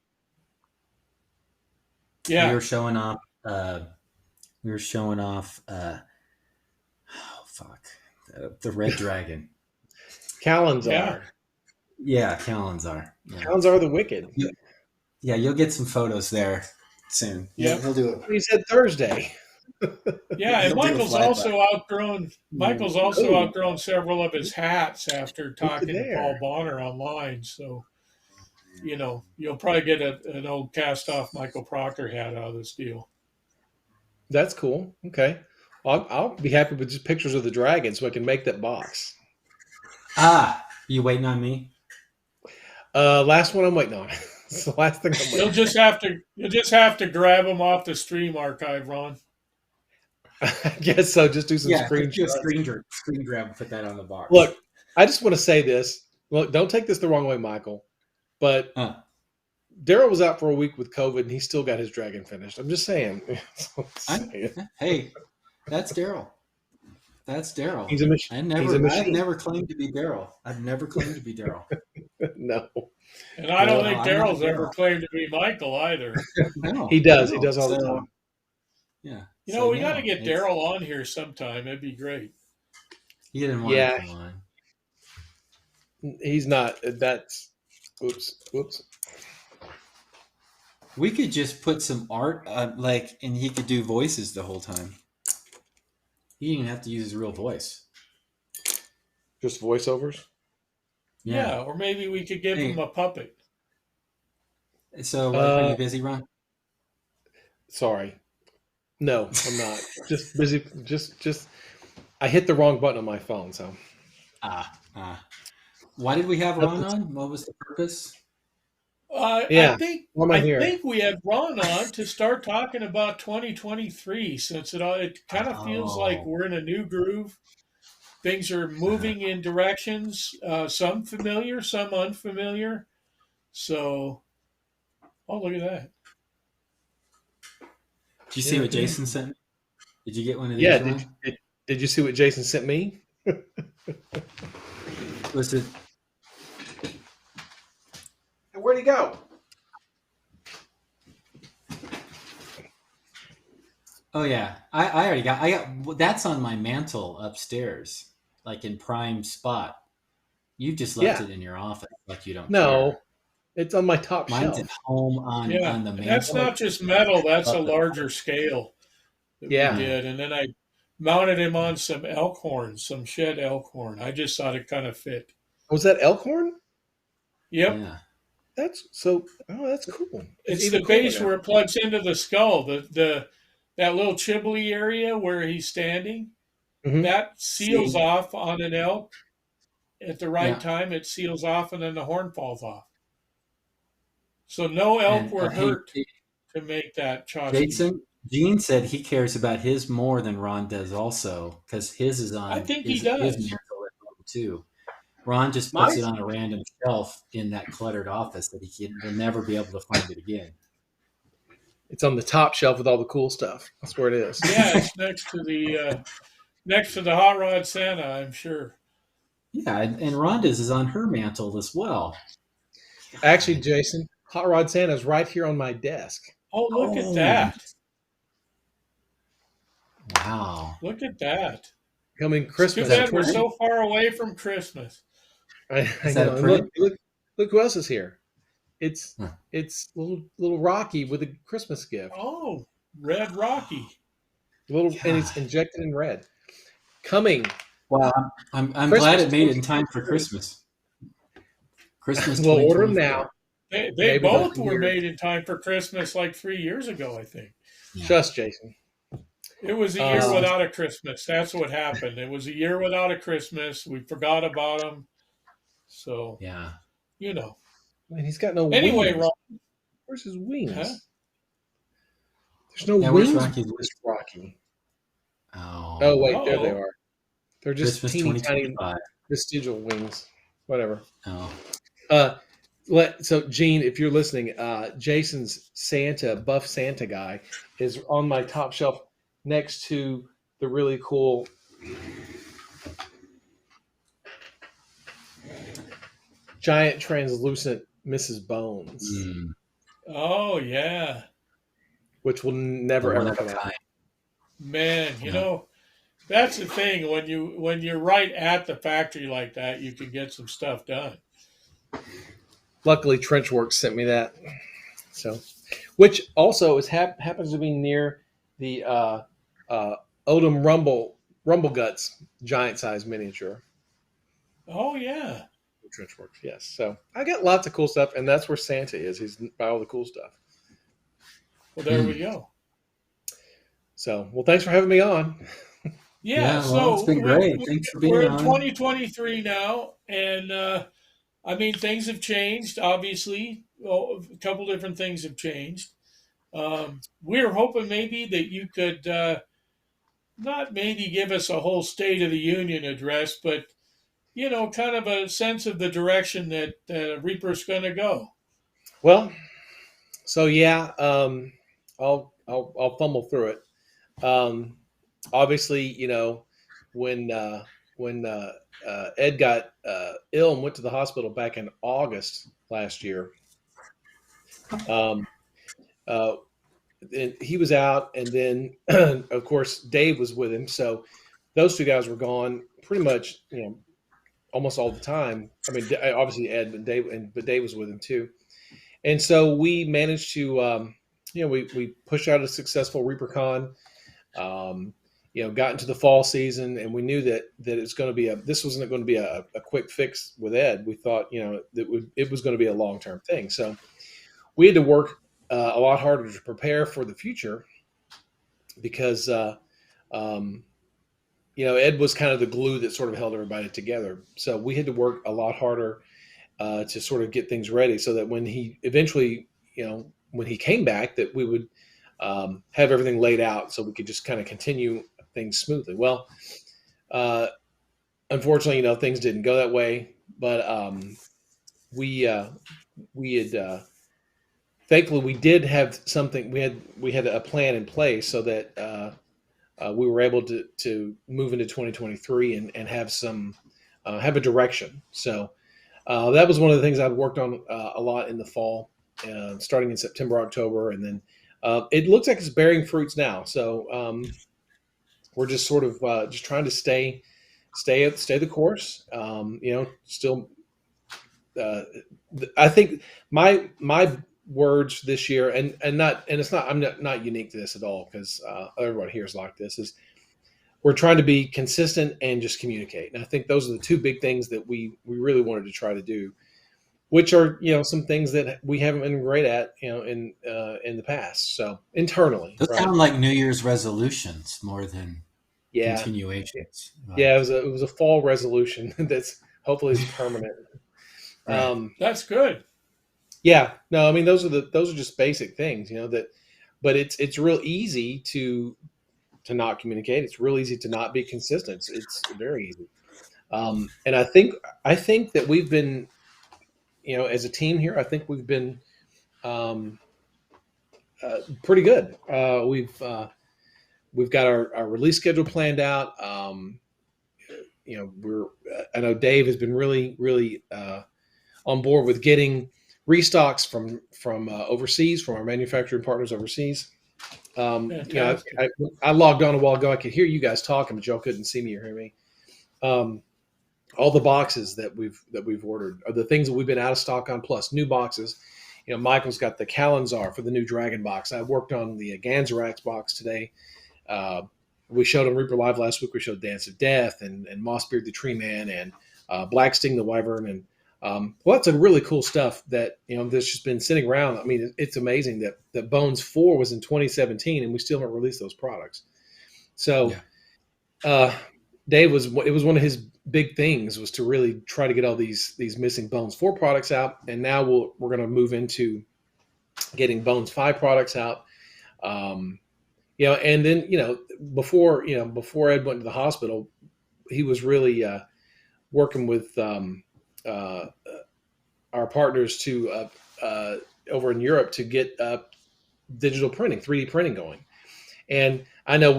C: We
A: Yeah,
C: were showing off. We were showing off. Oh fuck, the red dragon.
A: yeah.
D: Kalinzar.
C: Yeah, Kalinzar. Yeah,
D: Kalinzar the Wicked.
C: yeah. You'll get some photos there soon.
A: Yep.
C: He'll do it.
D: He said Thursday.
A: Yeah, and
C: He'll do a flyby.
A: Michael's also
D: Oh,
A: outgrown several of his hats after
D: look at
A: talking to Paul
D: there.
A: Bonner online. So, you'll probably get an old cast off Michael Proctor hat out of this deal.
D: That's cool. Okay. I'll be happy with just pictures of the dragon so I can make that box.
C: You waiting on me?
D: Last one I'm waiting on. It's the last thing I'm
A: You'll
D: waiting
A: just have to grab them off the stream archive, Ron.
D: on. I guess so. Just do some
C: Yeah, just do a
D: screenshots.
C: screen grab and put that on the box.
D: Look, I just want to say this. Look, don't take this the wrong way, Michael. But
C: Uh,
D: Daryl was out for a week with COVID, and he still got his dragon finished. I'm just saying.
C: hey, that's Daryl. That's Daryl.
D: He's a machine. He's a
C: I've
D: machine.
C: never claimed to be Daryl. I've never claimed to be Daryl.
D: No,
A: And I don't
C: No,
A: think
C: I'm not
A: Daryl's ever
C: Daryl.
A: claimed to be Michael either.
C: No,
D: he does. He
C: no.
D: does all the
C: So,
D: time.
C: yeah.
A: We got to get
C: it's-
A: Daryl on here sometime. It'd be great.
C: He didn't want
D: Yeah.
C: to come on.
D: He's not. That's. Whoops.
C: We could just put some art, and he could do voices the whole time. He didn't even have to use his real voice.
D: Just voiceovers.
A: Yeah, or maybe we could give
C: Hey.
A: him a puppet.
C: So, are you busy, Ron?
D: Sorry. No, I'm not. Just busy. Just. I hit the wrong button on my phone. So.
C: Why did we have Ron on? What was the purpose?
D: Yeah.
A: I think we had Ron on to start talking about 2023, since it kind of feels like we're in a new groove. Things are moving in directions, some familiar, some unfamiliar. So, oh, look at that.
C: Did you see what Jason sent me? Did you get one of these?
D: Yeah.
C: Ron?
D: Did you see what Jason sent me?
C: Was it?
D: Where'd he go?
C: Oh yeah, I already got. That's on my mantle upstairs, like in prime spot. You just left
D: Yeah.
C: it in your office, like you don't care.
D: No, it's on my top
C: Mine's at
D: shelf.
C: home
A: Yeah,
C: on the
A: and that's
C: mantle.
A: not just metal, that's a
C: Above the,
A: larger scale that we
D: Yeah.
C: yeah,
A: did. And then I mounted him on some elk horn, some shed elk horn. I just thought it kind of fit.
D: Was that Elkhorn?
A: Yep.
C: yeah,
D: That's so. Oh, that's cool. It's
A: It's the
D: even cooler
A: base
D: now.
A: where it plugs into the skull. The that little chibbly area where he's standing,
D: Hmm.
A: that seals
C: see,
A: off on an elk at the right
C: yeah,
A: time. It seals off and then the horn falls off. So no elk
C: and
A: were
C: hey,
A: hurt to make that tchotchke.
C: Jason, Gene said he cares about his more than Ron does, also because his is
A: I
C: on
A: think he
C: his
A: does.
C: mantle at home too. Ron just puts it
D: Mine's
C: on a random shelf in that cluttered office that will never be able to find it again.
D: it's on the top shelf with all the cool stuff. That's where it is.
A: Yeah, it's next to the hot rod Santa, I'm sure.
C: Yeah, and Rhonda's is on her mantle as well.
D: Actually,
C: God.
D: Jason, Hot Rod Santa's right here on my desk.
A: Oh, look at
C: Oh,
A: that.
C: wow.
A: Look at that.
D: Coming
A: It's too
C: Is
D: Christmas
C: that a
A: bad we're
C: print?
A: so far away from Christmas.
D: I
C: Is that
D: know.
C: a
D: And look,
C: print?
D: look who else is here. It's
C: Huh.
D: it's little Rocky with a Christmas gift.
A: Oh, Red Rocky.
D: And it's
C: God.
D: injected in red. Coming
C: Wow. I'm glad
D: Christmas
C: it made it in time for
D: 2023.
C: Christmas. Christmas
D: We'll order them
C: 2024.
D: now.
A: They
D: Maybe they'll
A: both
D: be
A: were
D: here.
A: made in time for Christmas like 3 years ago, I think.
C: Yeah.
D: Just Jason.
A: It was a year
D: Um,
A: without a Christmas. That's what happened. It was a year without a Christmas. We forgot about them. So,
C: Yeah.
A: you know.
D: man, he's got no
A: Anyway,
D: wings.
A: Ron,
D: Where's his
A: huh?
D: wings? There's no
C: Yeah, where's
D: wings
C: Rocky's
D: with this
C: list?
D: Rocky. Oh
C: Oh.
D: wait, there they
A: Uh-oh.
D: are. They're just
C: Christmas
D: teeny tiny
C: 2025.
D: vestigial wings. Whatever.
C: Oh.
D: Uh, so Gene, if you're listening, Jason's buff Santa guy, is on my top shelf next to the really cool giant translucent Mrs. Bones,
C: Mm,
A: Oh, yeah.
D: which will
C: the
D: never
C: one
D: ever
C: of a
D: come out.
C: kind.
A: Man,
C: Yeah.
A: that's the thing. When you're right at the factory like that, you can get some stuff done.
D: Luckily, Trenchworks sent me that. So, which also happens to be near the Odom Rumble Guts giant size miniature.
A: Oh, yeah.
D: Trenchworks, yes. So I got lots of cool stuff, and that's where Santa is. He's by all the cool stuff.
A: Well, there we go.
D: So, well, thanks for having me on.
A: Yeah,
C: Yeah, well, it's
A: so
C: been great. Thanks for
A: we're
C: being
A: in
C: on.
A: 2023 now, and I mean, things have changed, obviously. Well, a couple different things have changed. We're hoping maybe that you could not maybe give us a whole State of the Union address, but, kind of a sense of the direction that Reaper's going to go.
D: Well, so yeah, I'll fumble through it. Obviously, when uh, when Ed got ill and went to the hospital back in August last year, um, uh, and he was out, and then of course Dave was with him. So those two guys were gone pretty much, almost all the time. I mean, obviously Ed, but Dave was with him too. And so we managed to, we pushed out a successful ReaperCon. Got into the fall season, and we knew that it's going to be this wasn't going to be a quick fix with Ed. We thought, that it was going to be a long term thing. So we had to work a lot harder to prepare for the future because, Ed was kind of the glue that sort of held everybody together. So we had to work a lot harder to sort of get things ready so that when he eventually, when he came back, that we would have everything laid out so we could just kind of continue things smoothly. Well, unfortunately, things didn't go that way, but we had thankfully we did have something. We had a plan in place so that we were able to move into 2023 and have some have a direction. So That was one of the things I've worked on a lot in the fall, starting in September, October, and then it looks like it's bearing fruits now. So we're just sort of just trying to stay the course. Still, uh, I think my words this year, and it's not, I'm not unique to this at all, because everyone here is like this, is we're trying to be consistent and just communicate. And I think those are the two big things that we really wanted to try to do, which are some things that we haven't been great at in the past. So internally,
C: Those
D: right?
C: sound like New Year's resolutions more than
D: Yeah,
C: continuations.
D: yeah. It was a fall resolution that's hopefully is permanent.
C: Right.
A: That's good.
D: Yeah, no, I mean those are just basic things, but it's real easy to not communicate. It's real easy to not be consistent. It's very easy. And I think that we've been, as a team here, I think we've been um, pretty good. We've got our release schedule planned out. We're I know Dave has been really on board with getting restocks from overseas, from our manufacturing partners overseas.
A: Fantastic.
D: I logged on a while ago. I could hear you guys talking, but y'all couldn't see me or hear me. Um, all the boxes that we've ordered are the things that we've been out of stock on, plus new boxes. Michael's got the Kalinzar for the new Dragon box. I worked on the Ganzarax box today. Uh, we showed on Reaper Live last week. We showed Dance of Death and Mossbeard the Tree Man and Black Sting the Wyvern, and lots of really cool stuff that that's just been sitting around. I mean, it's amazing that Bones 4 was in 2017 and we still haven't released those products. So
C: Yeah.
D: uh, it was one of his big things, was to really try to get all these missing Bones 4 products out, and now we're going to move into getting Bones 5 products out. Um, and then before Ed went to the hospital, he was really working with uh, our partners to over in Europe to get digital printing, 3D printing going. And I know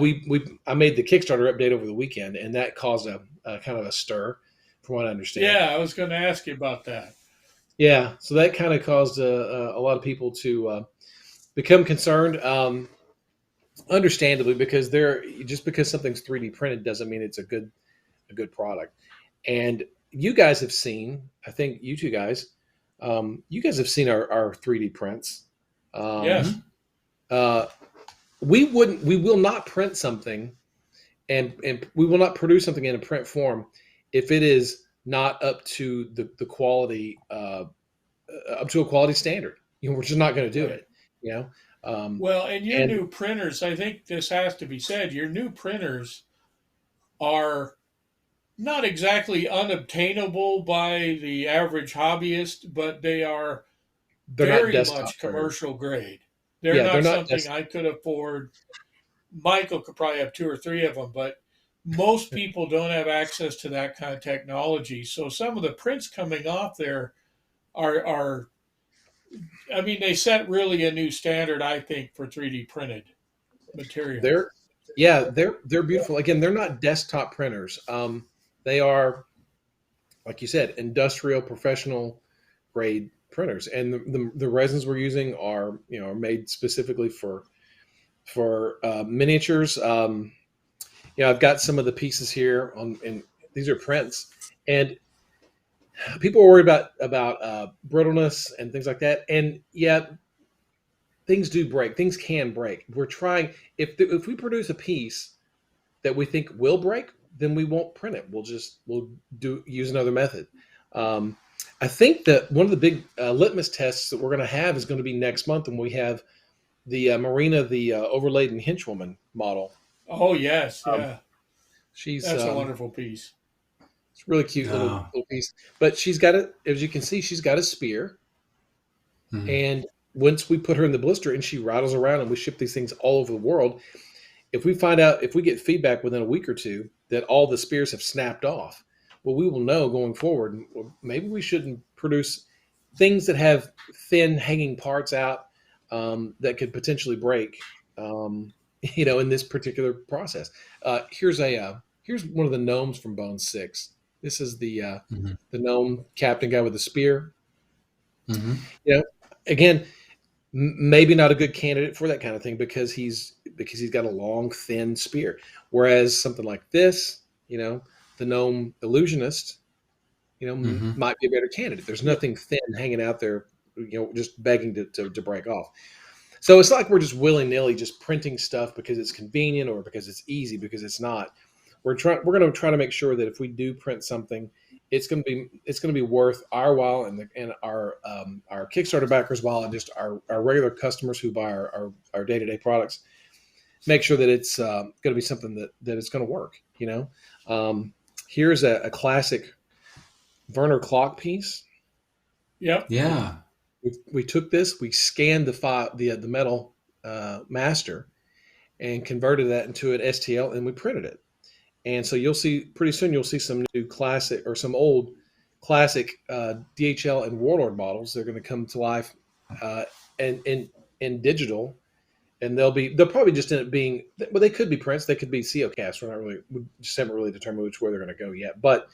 D: I made the Kickstarter update over the weekend, and that caused a kind of a stir, from what I understand.
A: Yeah, I was going to ask you about that.
D: Yeah, so that kind of caused a lot of people to become concerned, understandably, because just because something's 3D printed doesn't mean it's a good product. And you guys have seen, I think you two guys, you guys have seen our 3D prints. Um,
A: Yes.
C: Mhm.
D: uh, we will not print something, and we will not produce something in a print form if it is not up to the quality, up to a quality standard. We're just not going to do
A: Right.
D: it. You know, um,
A: Well, and your
D: and
A: new printers, I think this has to be said, your new printers are not exactly unobtainable by the average hobbyist, but they are
D: they're not
A: very
D: desktop
A: much
D: printers.
A: commercial grade. They're
D: Yeah, they're
A: not
D: not
A: something I could afford. Michael could probably have two or three of them, but most people don't have access to that kind of technology. So some of the prints coming off there are I mean, they set really a new standard, I think, for 3D printed material.
D: they're yeah they're beautiful. Again, they're not desktop printers. They are, like you said, industrial professional grade printers, and the resins we're using are are made specifically for miniatures. I've got some of the pieces here and these are prints, and people are worried about brittleness and things like that. And yeah, things do break. Things can break. We're trying. If we produce a piece that we think will break, then we won't print it. We'll use another method. Um, I think that one of the big litmus tests that we're going to have is going to be next month when we have the Marina, the overladen henchwoman model.
A: Oh, yes.
D: Um,
A: Yeah.
D: she's
A: That's a wonderful piece.
D: it's a really cute little
C: Oh.
D: little piece, but she's got it. As you can see, she's got a spear,
C: Mhm.
D: and once we put her in the blister and she rattles around, and we ship these things all over the world, if we get feedback within a week or two that all the spears have snapped off, well, we will know going forward. Well, maybe we shouldn't produce things that have thin hanging parts out, that could potentially break. Um, in this particular process. Here's one of the gnomes from Bone 6. This is
C: Hmm.
D: the gnome captain guy with the spear.
C: Hmm.
D: You know, again, maybe not a good candidate for that kind of thing because he's got a long, thin spear. Whereas something like this, the gnome illusionist,
C: Hmm.
D: might be a better candidate. There's
A: Yeah.
D: nothing thin hanging out there, just begging to break off. So it's not like we're just willy nilly just printing stuff because it's convenient or because it's easy, because it's not. We're going to try to make sure that if we do print something, it's going to be worth our while and our Kickstarter backers' while, and just our regular customers who buy our day-to-day products. Make sure that it's going to be something that it's going to work. Here's a classic Werner clock piece.
A: Yep.
C: Yeah.
D: We took this, we scanned the metal master, and converted that into an STL, and we printed it. And so you'll see pretty soon you'll see some new classic or some old classic DHL and Warlord models. They're going to come to life uh, and in digital, and they'll probably just end up being, well, they could be prints, they could be CO casts. We just haven't really determined which way they're going to go yet. But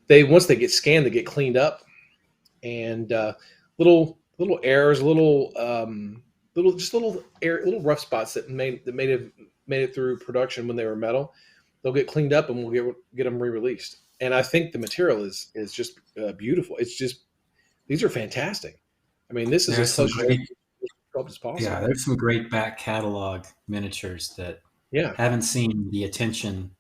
D: they once they get scanned, they get cleaned up, and little errors, little rough spots that made it through production when they were metal. They'll get cleaned up, and we'll get them re-released. And I think the material is just beautiful. It's just, these are fantastic. I mean, this is as
C: There's some
D: close
C: great,
D: to sculpt as
C: yeah,
D: possible.
C: there's some great back catalog miniatures that
D: Yeah,
C: haven't seen the attention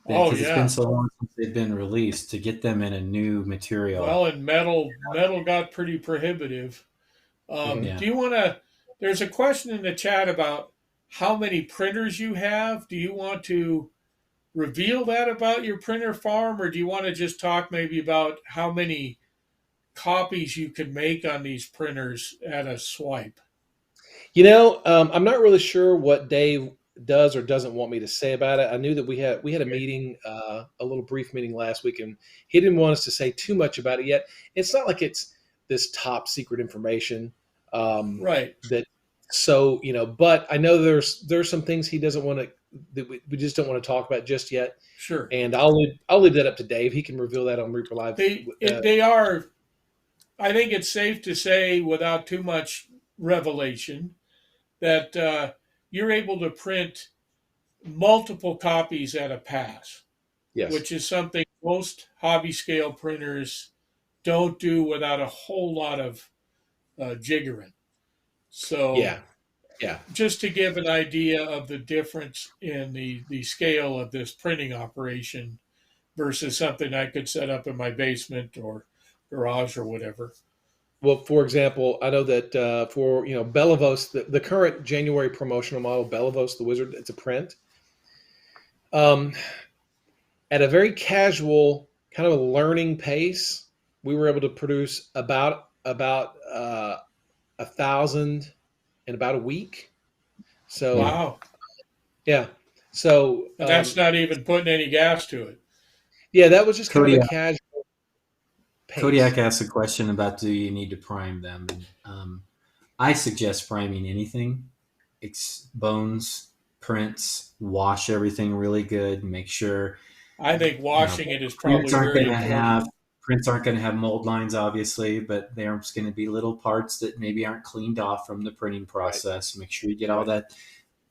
A: Oh
C: because it's been
A: yeah.
C: so long since they've been released to get them in a new
A: Well,
C: material.
A: and metal got pretty prohibitive.
D: hmm
C: Yeah.
A: Do you want to? There's a question in the chat about how many printers you have. Do you want to reveal that about your printer farm, or do you want to just talk maybe about how many copies you can make on these printers at a swipe?
D: I'm not really sure what Dave does or doesn't want me to say about it. I knew that we had a
A: Okay.
D: meeting, a little brief meeting last week, and he didn't want us to say too much about it yet. It's not like it's this top secret information,
A: Right.
D: that so But I know there's some things he doesn't want to, that we just don't want to talk about just yet.
A: Sure.
D: And I'll leave that up to Dave. He can reveal that on Reaper Live.
A: They are. I think it's safe to say, without too much revelation, that you're able to print multiple copies at a pass,
D: Yes.
A: which is something most hobby scale printers don't do without a whole lot of jiggering. So,
D: Yeah. Yeah.
A: just to give an idea of the difference in the scale of this printing operation versus something I could set up in my basement or garage or whatever.
D: Well, for example, I know that for Bellavos, the current January promotional model, Bellavos the Wizard, it's a print. Um, at a very casual kind of a learning pace, we were able to produce about 1,000 in about a week. So
C: Hmm.
A: Wow.
D: yeah, so
A: And that's not even putting any gas to it.
D: yeah, that was just kind of a
C: Kodiak,
D: casual
C: Kodiak
D: pace.
C: asked a question about do you need to prime them? And, I suggest priming anything. It's bones, prints, wash everything really good. Make sure
A: I think
C: you know
A: washing it is
C: prints
A: probably
C: aren't
A: very
C: going to
A: important.
C: have prints aren't going to have mold lines, obviously, but there's going to be little parts that maybe aren't cleaned off from the printing
D: Right,
C: process. Make sure you get all
D: right.
C: that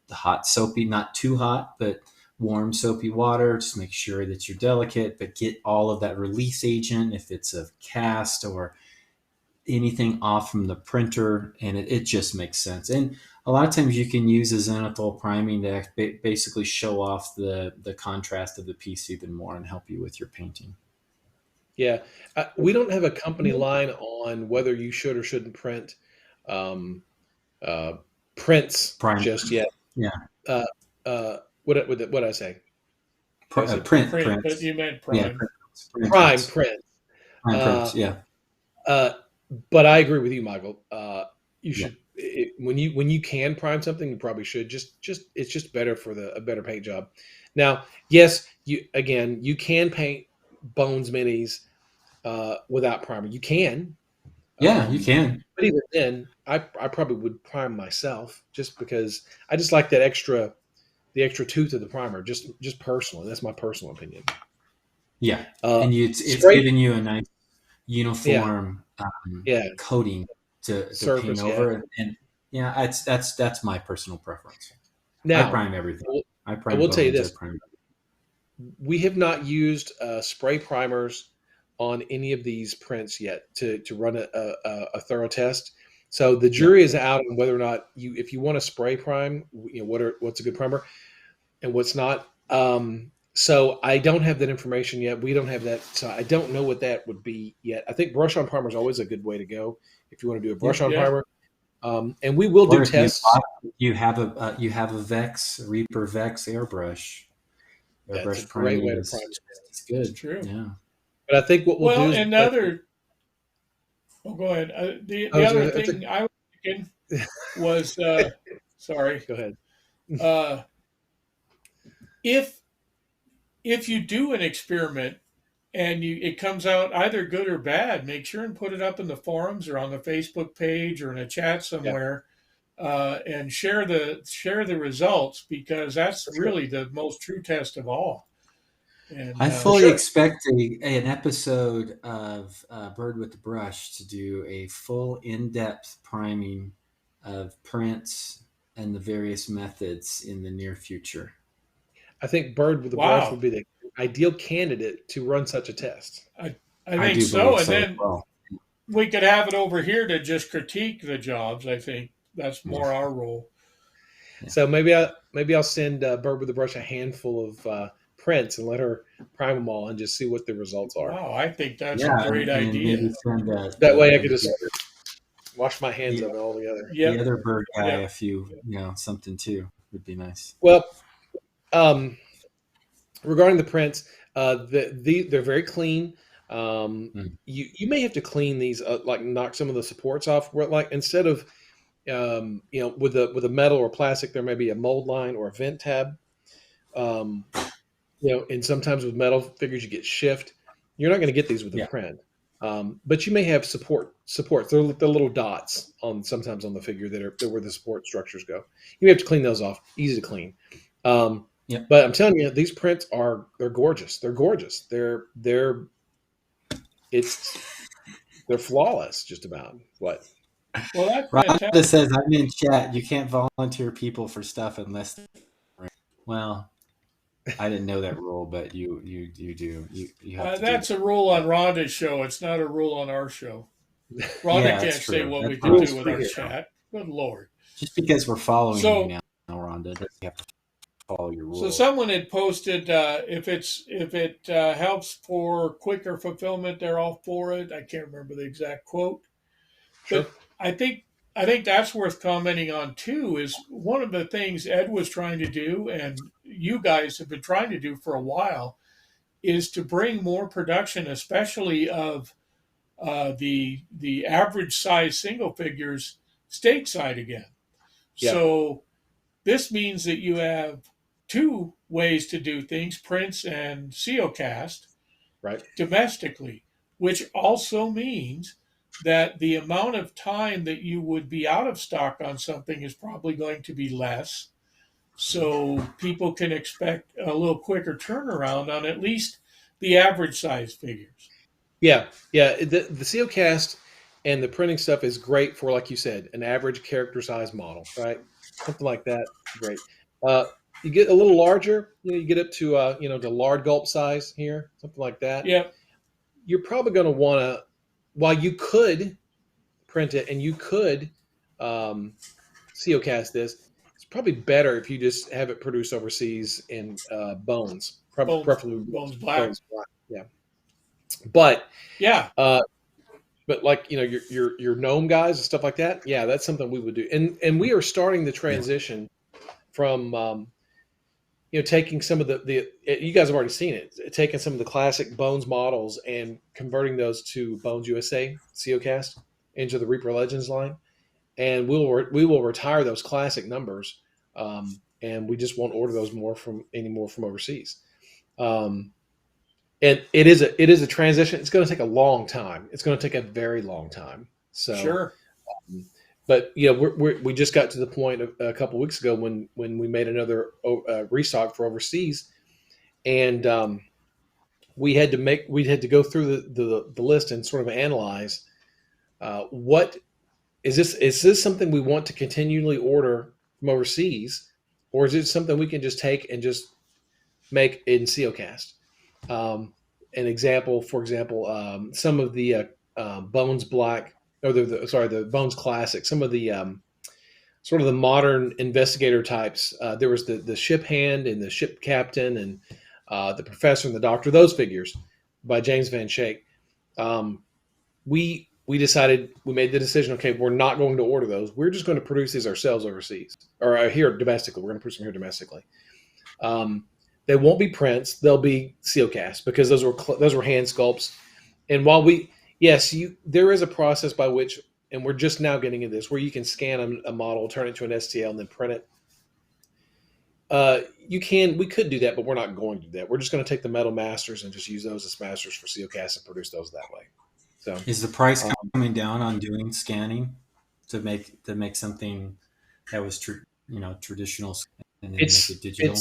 C: the hot soapy, not too hot, but warm soapy water. Just make sure that you're delicate, but get all of that release agent if it's a cast or anything off from the printer, and it just makes sense. And a lot of times you can use a zenithal priming to basically show off the contrast of the piece even more and help you with your painting.
D: Yeah, we don't have a company line on whether you should or shouldn't print um, uh, prints
C: Prime,
D: just yet.
C: yeah,
D: Uh, what did I say? Did I say print?
C: print
A: Print, but
C: prints,
A: you meant
C: yeah,
A: prime.
C: print
D: Prime
C: prints,
D: print.
C: prime
D: Uh,
C: prints, yeah,
D: uh, but I agree with you, Michael. You
C: yeah,
D: should, when you can prime something, you probably should. Just it's just better for a better paint job. Now, yes, you can paint Bones minis without primer. You can,
C: yeah. You
D: um,
C: can.
D: but even then, I probably would prime myself just because I just like the extra tooth of the primer. Just personally, that's my personal opinion.
C: Yeah,
D: Uh,
C: and it's
D: spray,
C: giving you a nice
D: yeah,
C: uniform
D: yeah,
C: coating to paint
D: surface, yeah.
C: over, and yeah, that's my personal preference. I
D: Now,
C: prime everything.
D: I will,
C: I
D: I
C: prime
D: will tell you
C: bones. I
D: this:
C: prime.
D: we have not used spray primers on any of these prints yet to run a thorough test. So the
C: Yeah,
D: jury is out on whether or not if you want to spray prime, what's a good primer and what's not. So I don't have that information yet. We don't have that, so I don't know what that would be yet. I think brush on primer is always a good way to go if you want to do a brush
C: yeah.
D: on
A: Yeah.
D: primer. And we will do
C: Or if
D: tests.
C: you have a Vex Reaper Vex airbrush.
D: That's a
C: Airbrush
D: great
C: priming
D: way to
C: is
D: prime.
C: it's
A: It's
C: good.
A: true.
C: Yeah.
D: But I think what we'll do
A: Well,
D: is,
A: and the
D: like,
A: other, oh, go ahead. The
D: I
A: the
D: was
A: other
D: going to
A: thing I was thinking was, sorry,
D: go ahead.
A: uh, if if you do an experiment and it comes out either good or bad, make sure and put it up in the forums or on the Facebook page or in a chat
D: Yeah,
A: somewhere, and share the results, because that's
D: for sure.
A: really the most true test of all. And
C: I
D: For
C: fully
D: sure.
C: expect an episode of Bird with the Brush to do a full in-depth priming of prints and the various methods in the near future.
D: I think Bird with a brush would
A: wow,
D: be the ideal candidate to run such a test.
A: I
C: I
A: think
C: do
A: so.
C: believe
A: And
C: so as
A: then
C: well.
A: we could have it over here to just critique the jobs. I think that's
C: Yeah,
A: more our role.
C: yeah.
D: So maybe I'll send Bird with a brush a handful of prints and let her prime them all and just see what the results are.
A: Wow, I think that's a
C: Yeah,
A: great
C: and maybe
A: idea.
C: send
D: That way I could just wash my hands
C: the
D: of it altogether.
C: the
A: Yep,
C: other bird guy
A: yep.
C: a few, something too would be nice.
D: Well, um, regarding the prints, they're very clean.
C: Mm.
D: You may have to clean these, like knock some of the supports off. Where, like, instead of with a metal or plastic, there may be a mold line or a vent tab. Um, and sometimes with metal figures, you get shift. You're not going to get these with a
C: Yeah,
D: print, but you may have supports. They're little dots on sometimes on the figure they're where the support structures go. You may have to clean those off. Easy to clean. Um,
C: yeah.
D: but I'm telling you, these prints they're gorgeous. They're gorgeous. It's they're flawless. Just about what.
A: Well, that's
C: Rhonda
A: fantastic.
C: says I'm in chat. You can't volunteer people for stuff unless. Well, I didn't know that rule, but you do. You have to do
A: That's a rule on Rhonda's show. It's not a rule on our show. Rhonda
C: Yeah, that's
A: can't say
C: true.
A: what
C: That's
A: we can
C: Rhonda's
A: do
D: Rules
A: with
D: free
A: our
D: here.
C: show.
A: chat. Good Lord.
C: Just because we're following you
A: So,
C: now, Rhonda, doesn't have to follow your
A: so
C: rules.
A: someone had posted, if it helps for quicker fulfillment, they're all for it. I can't remember the exact quote,
D: Sure.
A: but I think I think that's worth commenting on too. Is one of the things Ed was trying to do, and you guys have been trying to do for a while, is to bring more production, especially of the average size single figures, stateside again.
D: Yeah.
A: So this means that you have two ways to do things: prints and Seocast
D: Right.
A: domestically, which also means that the amount of time that you would be out of stock on something is probably going to be less. So people can expect a little quicker turnaround on at least the average size figures.
D: Yeah, yeah. The COcast and the printing stuff is great for, like you said, an average character size model, right? Something like that. Great. Uh, you get a little larger, you get up to to lard gulp size here, something like that.
A: Yep.
D: You're probably going to want to, while you could print it and you could um, COcast this, it's probably better if you just have it produced overseas in bones,
A: Bones,
D: preferably
A: bones black.
D: bones black. Yeah, but
A: Yeah.
D: uh, like your gnome guys and stuff like that, yeah, that's something we would do. And we are starting the
C: Yeah.
D: transition from taking some of the you guys have already seen it, taking some of the classic Bones models and converting those to Bones USA COcast into the Reaper Legends line, and we will retire those classic numbers, and we just won't order those more from anymore from overseas. um, and it is a transition. It's going to take a long time. It's going to take a very long time. So,
A: Sure.
D: but we just got to the point of, a couple weeks ago when we made another restock for overseas, and we had to go through the list and sort of analyze what is this something we want to continually order from overseas, or is it something we can just take and just make in CeoCast? For example, some of the Bones Black, or the Bones Classic, some of the sort of the modern investigator types. There was the ship hand and the ship captain and the professor and the doctor. Those figures by James Van Schaik. We decided, we made the decision. Okay, we're not going to order those. We're just going to produce these ourselves overseas, or here domestically. We're going to produce them here domestically. They won't be prints; they'll be CeoCast, because those were hand sculpts. And while there is a process by which, and we're just now getting into this, where you can scan a model, turn it to an STL, and then print it. We could do that, but we're not going to do that. We're just going to take the metal masters and just use those as masters for CeoCast and produce those that way. So,
C: Is the price coming down on doing scanning to make something that was traditional and then make it digital?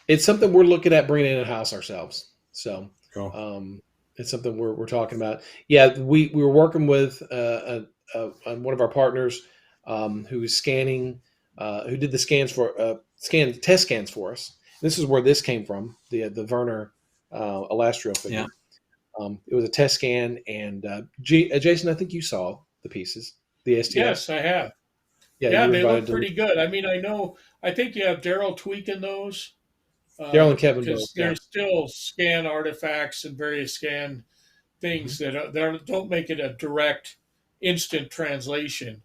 D: It's something we're looking at bringing in house ourselves. So,
C: Cool.
D: it's something we're talking about. Yeah, we were working with one of our partners who was scanning, who did the test scans for us. This is where this came from, the Werner Elastrio figure.
C: Yeah.
D: It was a test scan, and Jason, I think you saw the pieces, the STS.
A: Yes, I have.
D: Yeah,
A: They look pretty good. I mean, I think you have Daryl tweaking those.
D: Daryl and Kevin
A: because
D: both.
A: there's still scan artifacts and various scan things that don't make it a direct instant translation.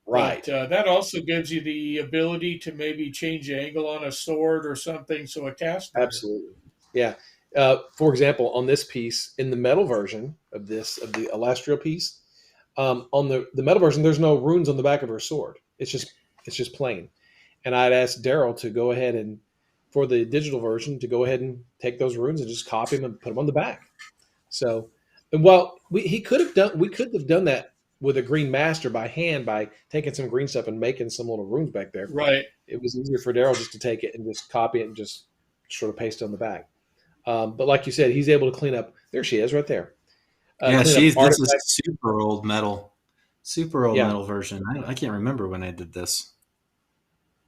D: Right.
A: But that also gives you the ability to maybe change the angle on a sword or something, so it casts better.
D: Absolutely. Yeah. For example, on this piece, in the metal version of the Elastrio piece, on the metal version, there's no runes on the back of her sword. It's just plain. And I'd asked Daryl to go ahead and, for the digital version, to go ahead and take those runes and just copy them and put them on the back. So, and while we could have done that with a green master by hand, by taking some green stuff and making some little runes back there.
A: Right.
D: It was easier for Daryl just to take it and just copy it and just sort of paste it on the back. But like you said, he's able to clean up. There she is, right there.
C: This is super old metal version. I can't remember when I did this.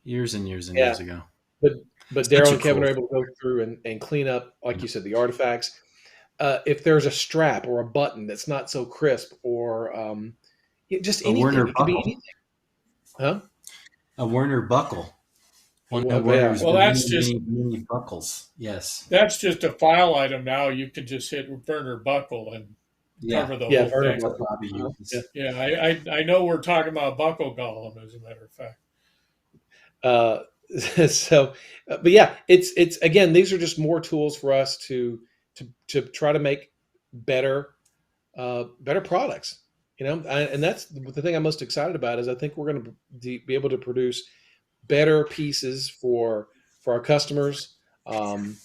C: Years and years and years ago.
D: But Daryl and Kevin are able to go through and clean up, like you said, the artifacts. If there's a strap or a button that's not so crisp, or just anything, it could be anything. Huh?
C: A Werner buckle.
A: Well, that's just
C: mini buckles. Yes,
A: that's just a file item now. You can just hit Werner buckle and cover the whole thing. Yeah, I know we're talking about buckle golem, as a matter of fact.
D: But yeah, it's again, these are just more tools for us to try to make better products, and that's the thing I'm most excited about. Is I think we're going to be able to produce better pieces for our customers, and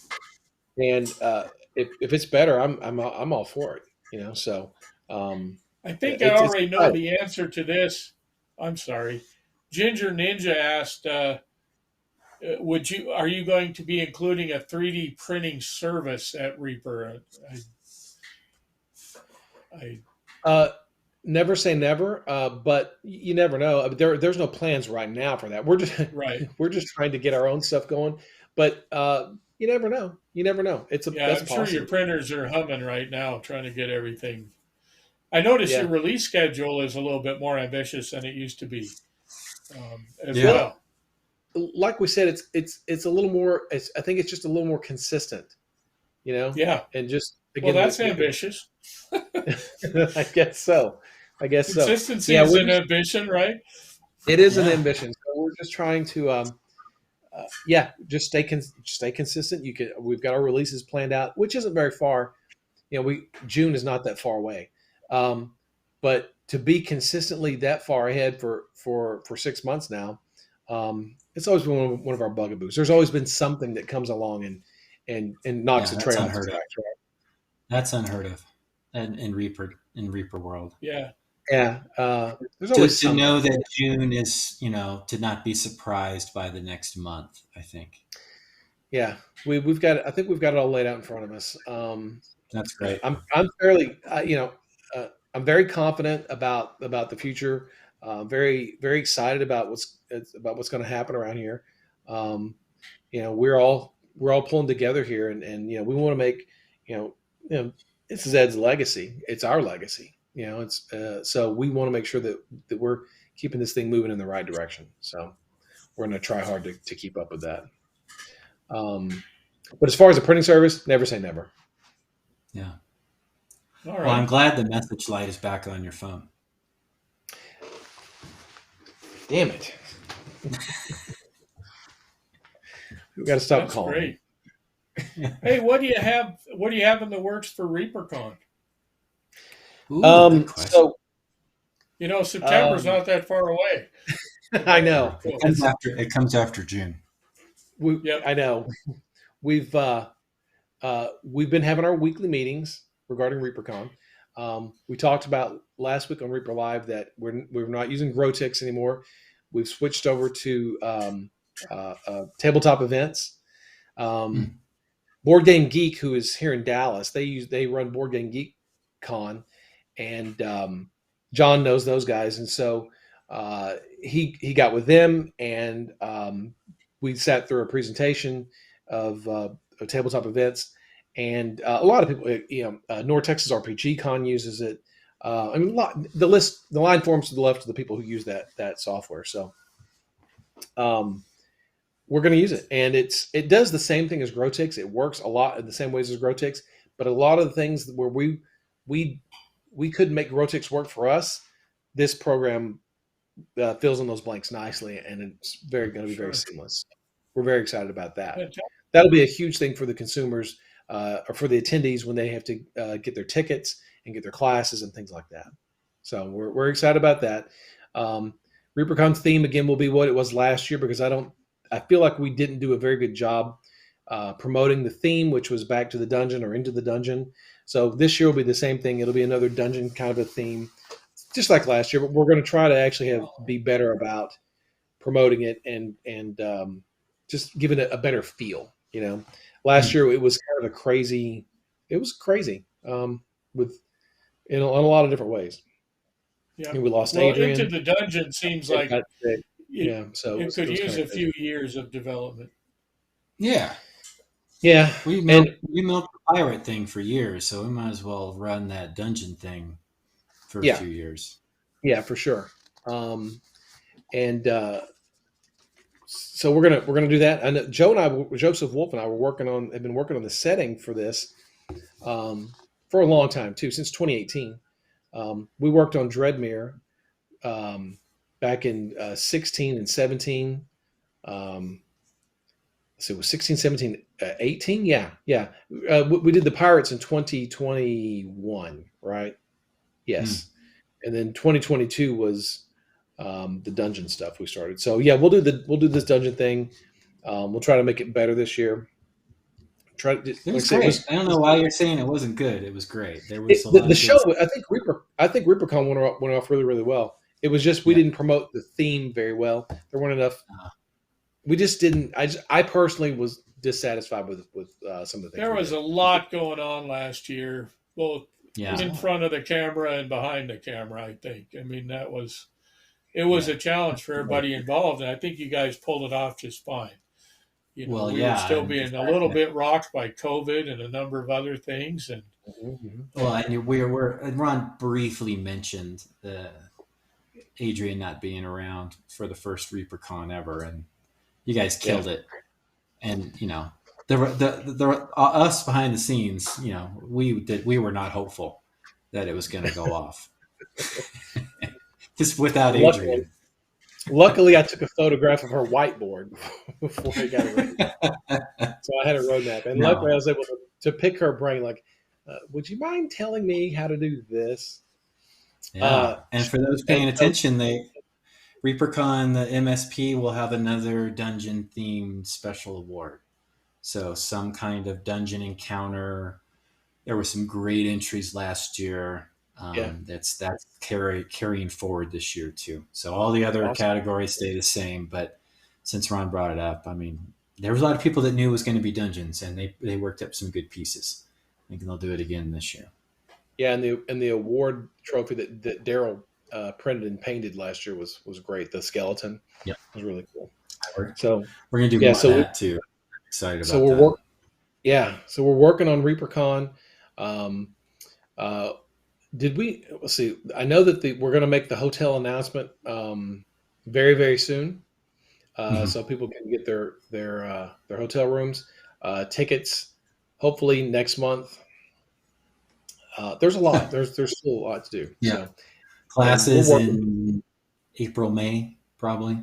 D: if it's better, I'm all for it. So
A: I think I already know the answer to this. I'm sorry. Ginger Ninja asked, are you going to be including a 3D printing service at Reaper?
D: Never say never, but you never know. There's no plans right now for that. We're just trying to get our own stuff going, but you never know. I'm
A: sure your printers are humming right now, trying to get everything. I noticed your release schedule is a little bit more ambitious than it used to be, as well.
D: Like we said, it's a little more. I think it's just a little more consistent,
A: Yeah,
D: and just again,
A: that's ambitious.
D: I guess so.
A: Consistency is an ambition, right?
D: It is an ambition. So we're just trying to, just stay consistent. We've got our releases planned out, which isn't very far. June is not that far away, but to be consistently that far ahead for 6 months now, it's always been one of our bugaboos. There's always been something that comes along and knocks the trail off the tracks, right?
C: That's unheard of, in Reaper world.
A: Yeah.
D: Yeah. There's always
C: to know that June is, to not be surprised by the next month, I think.
D: Yeah, we've got. I think we've got it all laid out in front of us.
C: That's great.
D: I'm fairly, I'm very confident about the future. Very excited about what's going to happen around here. Um, we're all pulling together here, and we want to make you know you know this is Ed's legacy. It's our legacy. It's so we want to make sure that we're keeping this thing moving in the right direction. So we're going to try hard to keep up with that. Um, but as far as the printing service, never say never.
C: Yeah.
A: All
C: Well, I'm
A: right.
C: glad the message light is back on your phone.
D: Damn it. We got to stop
A: That's
D: calling me.
A: great. Hey, what do you have in the works for ReaperCon?
C: Ooh, good question.
D: So
A: September's
D: um,
A: not that far away.
D: I know
C: It comes
D: it's
C: after. It comes after June.
D: I
A: Yep.
D: know we've we've been having our weekly meetings regarding ReaperCon. We talked about last week on Reaper Live that we're not using Grotix anymore. We've switched over to tabletop events. Um,
C: Hmm.
D: Board Game Geek, who is here in Dallas, they run Board Game Geek Con, and John knows those guys, and so he got with them, and we sat through a presentation of tabletop events, and a lot of people, North Texas RPG Con uses it. I mean, the line forms to the left of the people who use that software. So um, we're going to use it, and it does the same thing as Grotix. It works a lot in the same ways as Grotix, but a lot of the things where we we couldn't make Grotix work for us, this program fills in those blanks nicely, and it's very going to be very
A: Sure.
D: seamless. We're very excited about that.
A: Fantastic.
D: That'll be a huge thing for the consumers or for the attendees when they have to get their tickets and get their classes and things like that. So we're excited about that. Um, ReaperCon's theme again will be what it was last year because I feel like we didn't do a very good job promoting the theme, which was back to the dungeon or into the dungeon. So this year will be the same thing. It'll be another dungeon kind of a theme, just like last year. But we're going to try to actually be better about promoting it and just giving it a better feel. Last
C: Hmm.
D: year it was kind of a crazy. It was crazy with in a lot of different ways.
A: Yep.
D: And we lost
A: Well, Into
D: Adrian.
A: the Dungeon seems
D: It
A: like
D: got sick.
A: it,
D: Yeah, so
A: it
D: it
A: could
D: was
A: use
D: kind of
A: a
D: crazy.
A: few years of development.
C: Yeah,
D: Yeah, and
C: we milked the pirate thing for years, so we might as well run that dungeon thing for a
D: yeah,
C: few years.
D: yeah, for sure. And so we're gonna do that. And Joseph Wolf and I have been working on the setting for this um, for a long time too, since 2018. We worked on Dreadmere back in 16 and 17. So it was 16, 17, 18. Yeah, yeah. We did the Pirates in 2021, right?
C: Hmm.
D: Yes. And then 2022 was the dungeon stuff we started. So yeah, we'll do this dungeon thing. We'll try to make it better this year. Try to,
C: It
D: like I
C: was
D: say, it
C: great.
D: was
C: I don't know why you're saying it wasn't good. It was great. There was
D: it,
C: a
D: the,
C: lot
D: the
C: of
D: show.
C: good stuff.
D: I think ReaperCon went off really really well. It was just we
C: Yeah.
D: didn't promote the theme very well. There weren't enough.
C: Uh,
D: We just didn't. I personally was dissatisfied with some of the things
A: There
D: we
A: was
D: did.
A: a lot going on last year, both
C: yeah.
A: in front of the camera and behind the camera. I think. I mean, it was
C: Yeah.
A: a challenge for everybody involved, and I think you guys pulled it off just fine.
C: Well,
A: We were
C: yeah,
A: still
C: and the
A: being a
C: fact
A: little
C: that
A: bit rocked by COVID and a number of other things, and
D: Mhm.
C: and and Ron briefly mentioned Adrian not being around for the first ReaperCon ever, and you guys
D: Yeah.
C: killed it. And us behind the scenes, we were not hopeful that it was going to go off just without
D: Luckily,
C: Adrian.
D: luckily, I took a photograph of her whiteboard before I got it. So I had a roadmap, and luckily I
C: No,
D: was able to pick her brain. Like, would you mind telling me how to do this?
C: yeah.
D: Uh,
C: And for those
D: and
C: paying
D: so,
C: attention, ReaperCon, the MSP will have another dungeon themed special award. So some kind of dungeon encounter. There were some great entries last year.
D: yeah,
C: That's carrying forward this year too. So all the other
D: awesome.
C: categories stay the same, but since Ron brought it up, I mean, there was a lot of people that knew it was going to be Dungeons, and they worked up some good pieces. I think they'll do it again this year.
D: Yeah, and the award trophy that Daryl printed and painted last year was great. The skeleton
C: Yeah,
D: was really cool.
C: we're,
D: So
C: we're going to do
D: yeah,
C: more of that too. I'm excited
D: so
C: about
D: we're
C: that.
D: so we're working on ReaperCon. Um, uh, did we? Let's see. I know that we're going to make the hotel announcement very very soon,
C: Mhm.
D: so people can get their hotel rooms, tickets. Hopefully next month. There's a lot. There's still a lot to do.
C: Yeah,
D: So, and we're
C: classes
D: working
C: in April, May, probably.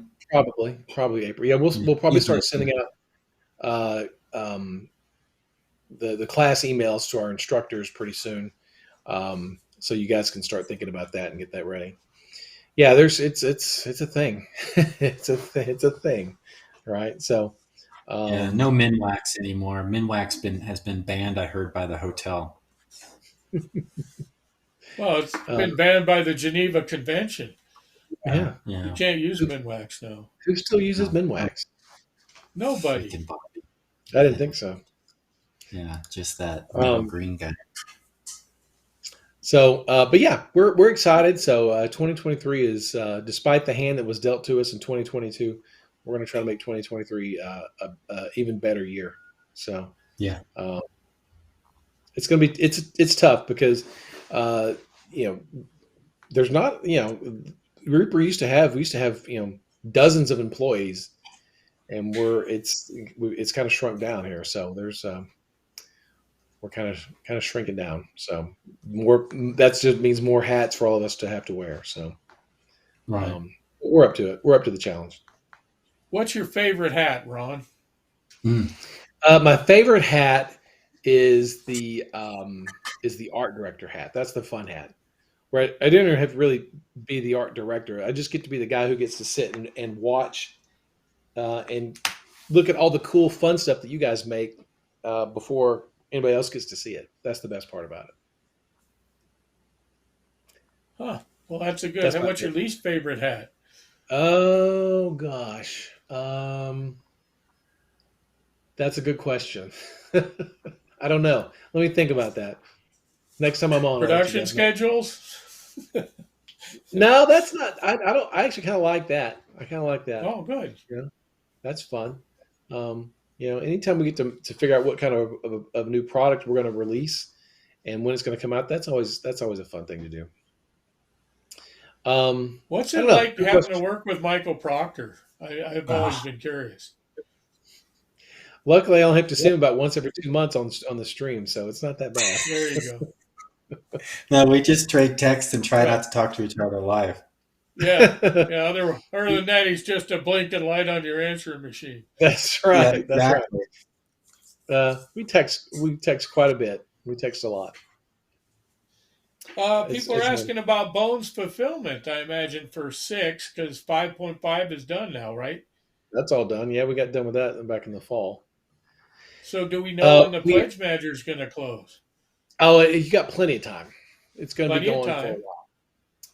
D: probably April. Yeah,
C: Yeah,
D: we'll probably
C: usually.
D: start sending out uh, um, the class emails to our instructors pretty soon, so you guys can start thinking about that and get that ready. Yeah, it's a thing. It's a thing, right? So,
C: Yeah,
D: um,
C: no Minwax anymore. Minwax has been banned, I heard, by the hotel.
A: Well, it's
D: uh,
A: been banned by the Geneva Convention.
D: yeah,
A: You
C: Yeah,
A: can't use Minwax now.
D: who still uses
C: no,
D: Minwax?
A: Nobody.
C: freaking Bobby.
D: I didn't
C: Yeah,
D: think so.
C: yeah, just that little
D: Um,
C: green guy.
D: So, but yeah, we're excited. So, 2023 is, despite the hand that was dealt to us in 2022, we're going to try to make 2023 a even better year. So,
C: Yeah,
D: uh, it's going to be it's tough because, uh, you know, there's not Reaper we used to have dozens of employees, and it's kind of shrunk down here. So there's we're kind of shrinking down. So more that just means more hats for all of us to have to wear. So
C: right.
D: um, we're up to it. We're up to the challenge.
A: What's your favorite hat, Ron?
C: Mm.
D: My favorite hat is the art director hat. That's the fun hat. Right. I didn't have to really be the art director. I just get to be the guy who gets to sit and watch and look at all the cool fun stuff that you guys make before anybody else gets to see it. That's the best part about it.
A: Huh. Well, that's a good.
D: That's my
A: What's your
D: favorite.
A: least favorite hat?
D: Oh gosh, that's a good question. I don't know. Let me think about that. Next time I'm on, I'll let you
A: Production
D: guys know.
A: schedules?
D: No, that's not. I don't. I actually kind of like that. I kind of like that.
A: Oh, good.
D: You know, that's fun. Anytime we get to figure out what kind of new product we're going to release and when it's going to come out, that's always a fun thing to do.
A: What's
D: I
A: it
D: don't know.
A: like
D: Good
A: having to
D: question.
A: work with Michael Proctor? I've always
C: Ah,
A: been curious.
D: Luckily, I only have to see him about once every 2 months on the stream, so it's not that bad.
A: There you go.
C: no, we just trade texts and try not
A: Well,
C: to talk to each other live.
A: yeah. Yeah. Other than that, he's just a blinking light on your answering machine.
D: That's
C: Yeah,
D: right. That's right.
C: exactly.
D: We text quite a bit. We text a lot.
A: People are
D: It's
A: asking about Bones fulfillment, I imagine, for 6, because 5.5 is done now, right?
D: That's all done. Yeah, we got done with that back in the fall.
A: So do we know when the
D: We
A: pledge manager is going to close?
D: you got plenty of time. It's going to be
A: Plenty of
D: going for a
A: time.
D: while.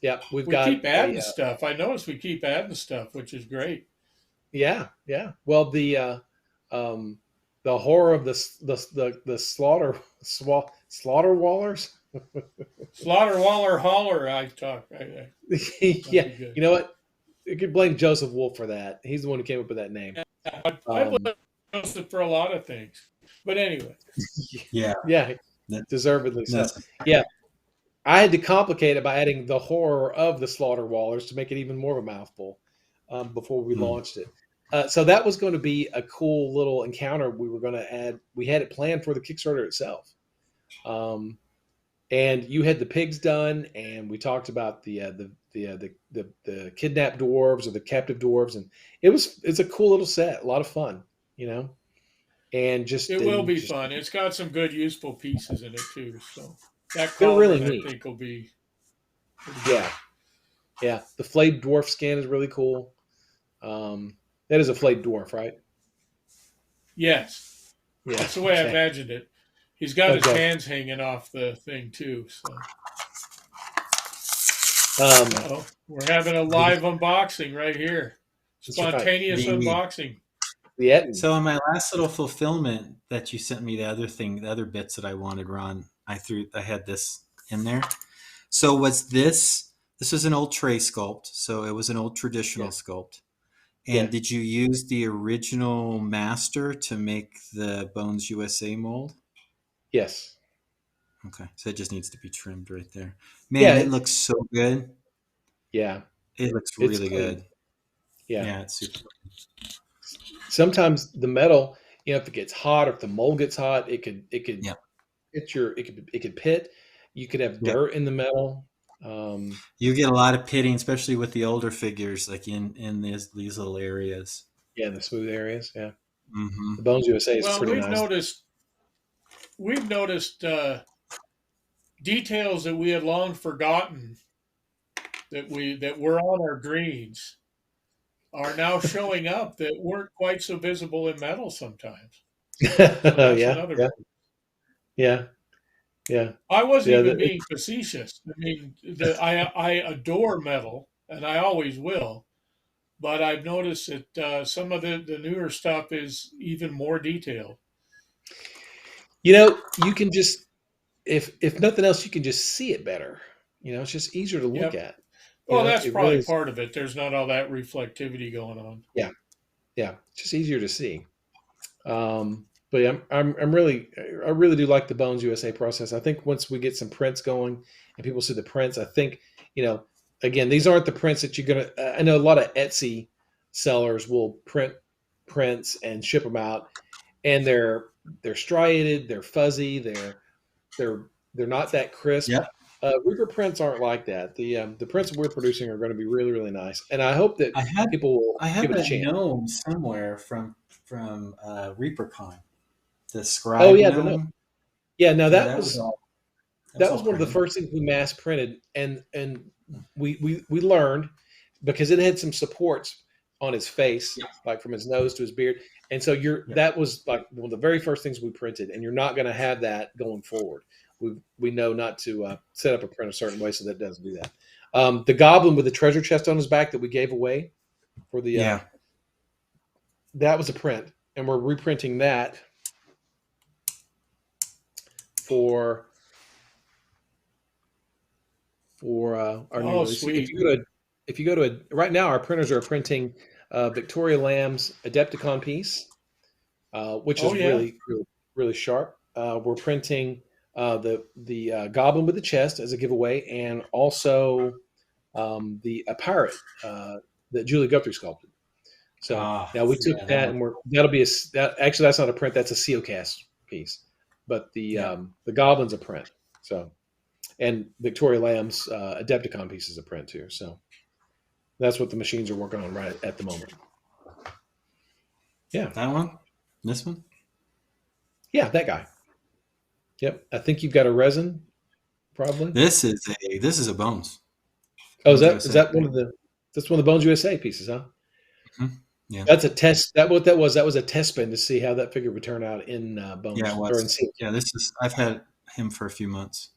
D: Yeah, we've
A: We
D: got
A: keep
D: a
A: adding stuff. I notice we keep adding stuff, which is great.
D: yeah. Well, um the horror of the slaughter wallers.
A: Slaughter Waller Holler, I talk. That'd
D: Yeah,
A: be good.
D: you know what? You could blame Joseph Wolf for that. He's the one who came up with that name.
A: I
D: Um,
A: blame Joseph for a lot of things. But anyway,
C: Yeah,
D: yeah,
C: that,
D: deservedly so.
C: that's
D: Yeah, I had to complicate it by adding the horror of the slaughter wallers to make it even more of a mouthful before we
C: mm,
D: launched it. So that was going to be a cool little encounter we were going to add. We had it planned for the Kickstarter itself. And you had the pigs done, and we talked about the kidnapped dwarves or the captive dwarves, and it's a cool little set, a lot of fun, you know, and
A: it will be fun. It's got some good, useful pieces in it, too. So that
D: they're really
A: cauldron, I
D: neat.
A: think, will be pretty good.
D: Yeah, yeah. The flayed dwarf skin is really cool. That is a flayed dwarf, right?
A: Yes.
D: Yeah.
A: That's the way I
D: Okay.
A: imagined it. He's got his
D: Okay.
A: hands hanging off the thing, too. So,
D: Um,
A: we're having a live unboxing right here.
D: that's right.
A: Spontaneous
C: the
A: unboxing.
D: the Etten.
C: So on my last little fulfillment that you sent me, the other bits that I wanted, Ron, I had this in there. So was this was an old tray sculpt, so it was an old traditional
D: Yeah.
C: sculpt.
D: Yeah.
C: And did you use the original master to make the Bones USA mold?
D: Yes.
C: Okay, so it just needs to be trimmed right there. Man,
D: Yeah.
C: it looks so good.
D: Yeah.
C: It looks
D: It's
C: really
D: clean.
C: good.
D: Yeah.
C: Yeah, it's super.
D: Sometimes the metal, if it gets hot or if the mold gets hot, it could
C: Yep.
D: it could pit. You could have
C: Yep.
D: dirt in the metal. Um,
C: You get a lot of pitting, especially with the older figures, like in these little areas.
D: yeah, in the smooth areas. Yeah.
C: Mm-hmm.
D: The Bones USA is
A: Well,
D: pretty nice.
A: we've noticed details that we had long forgotten that were on our greens are now showing up that weren't quite so visible in metal sometimes. So that's
D: Yeah.
A: another.
D: Yeah. Yeah. Yeah.
A: I wasn't
D: Yeah.
A: even being facetious. I mean, I adore metal, and I always will. But I've noticed that some of the newer stuff is even more detailed.
D: You can just if nothing else, you can just see it better. It's just easier to look
A: Yep.
D: at.
A: Well, that's
D: It really
A: probably
D: is.
A: part of it. There's not all that reflectivity going on.
D: Yeah. Yeah. It's just easier to see. But yeah, I really do like the Bones USA process. I think once we get some prints going and people see the prints, I think, you know, again, these aren't the prints that you're gonna. I know a lot of Etsy sellers will print prints and ship them out, and they're striated, they're fuzzy, they're they're not that crisp.
C: Yep.
D: Reaper prints aren't like that. The prints that we're producing are going to be really really nice, and I hope that
C: I had
D: people will
C: I
D: give
C: have
D: it a
C: that
D: chance.
C: gnome somewhere from ReaperCon, the
D: Oh
C: scribe
D: yeah, the no,
C: gnome.
D: yeah. Now
C: Yeah,
D: that was
C: that was
D: that
C: all
D: was one of the
C: printed.
D: first things we mass printed, and we learned because it had some supports on his face,
C: Yeah,
D: like from his nose to his beard, and so
C: yeah.
D: that was like one of the very first things we printed, and you're not going to have that going forward. We know not to set up a print a certain way so that it doesn't do that. The goblin with the treasure chest on his back that we gave away for the
C: Yeah.
D: that was a print, and we're reprinting that for our new
A: Oh,
D: release. If
A: sweet.
D: you go to right now, our printers are printing Victoria Lamb's Adepticon piece, which
A: Oh,
D: is
A: yeah.
D: really really really sharp. We're printing the Goblin with the chest as a giveaway, and also the a pirate that Julie Guthrie sculpted. So
C: Ah,
D: now we took
C: yeah, that
D: that,
C: one.
D: and that'll be that. Actually, that's not a print; that's a Seocast piece. But
C: Yeah.
D: the Goblin's a print. So, and Victoria Lamb's Adepticon piece is a print too. So that's what the machines are working on right at the moment. Yeah,
C: That one? This one?
D: yeah, that guy. Yep, I think you've got a resin, probably.
C: This is a bones.
D: Oh,
C: Bones
D: is
C: USA.
D: that one of the that's one of the Bones USA pieces, huh?
C: Mhm. Yeah.
D: That's a test. That what that was. That was a test spin to see how that figure would turn out in
C: Yeah, it
D: Bones or in
C: was.
D: Seal.
C: Yeah, I've had him for a few months.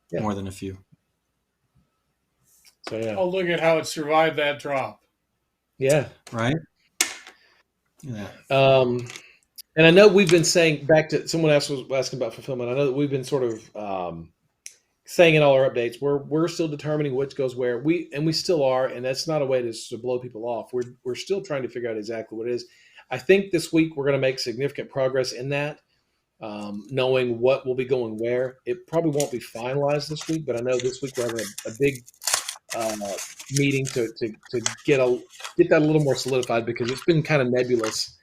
D: Yeah.
C: More than a few.
D: So yeah,
A: Oh, look at how it survived that drop.
D: yeah.
C: Right? Yeah.
D: And I know we've been saying back to someone else was asking about fulfillment. I know that we've been sort of saying in all our updates we're still determining which goes where. We still are, and that's not a way to blow people off. We're still trying to figure out exactly what it is. I think this week we're going to make significant progress in that, knowing what will be going where. It probably won't be finalized this week, but I know this week we're having a big uh, meeting to get that a little more solidified because it's been kind of nebulous.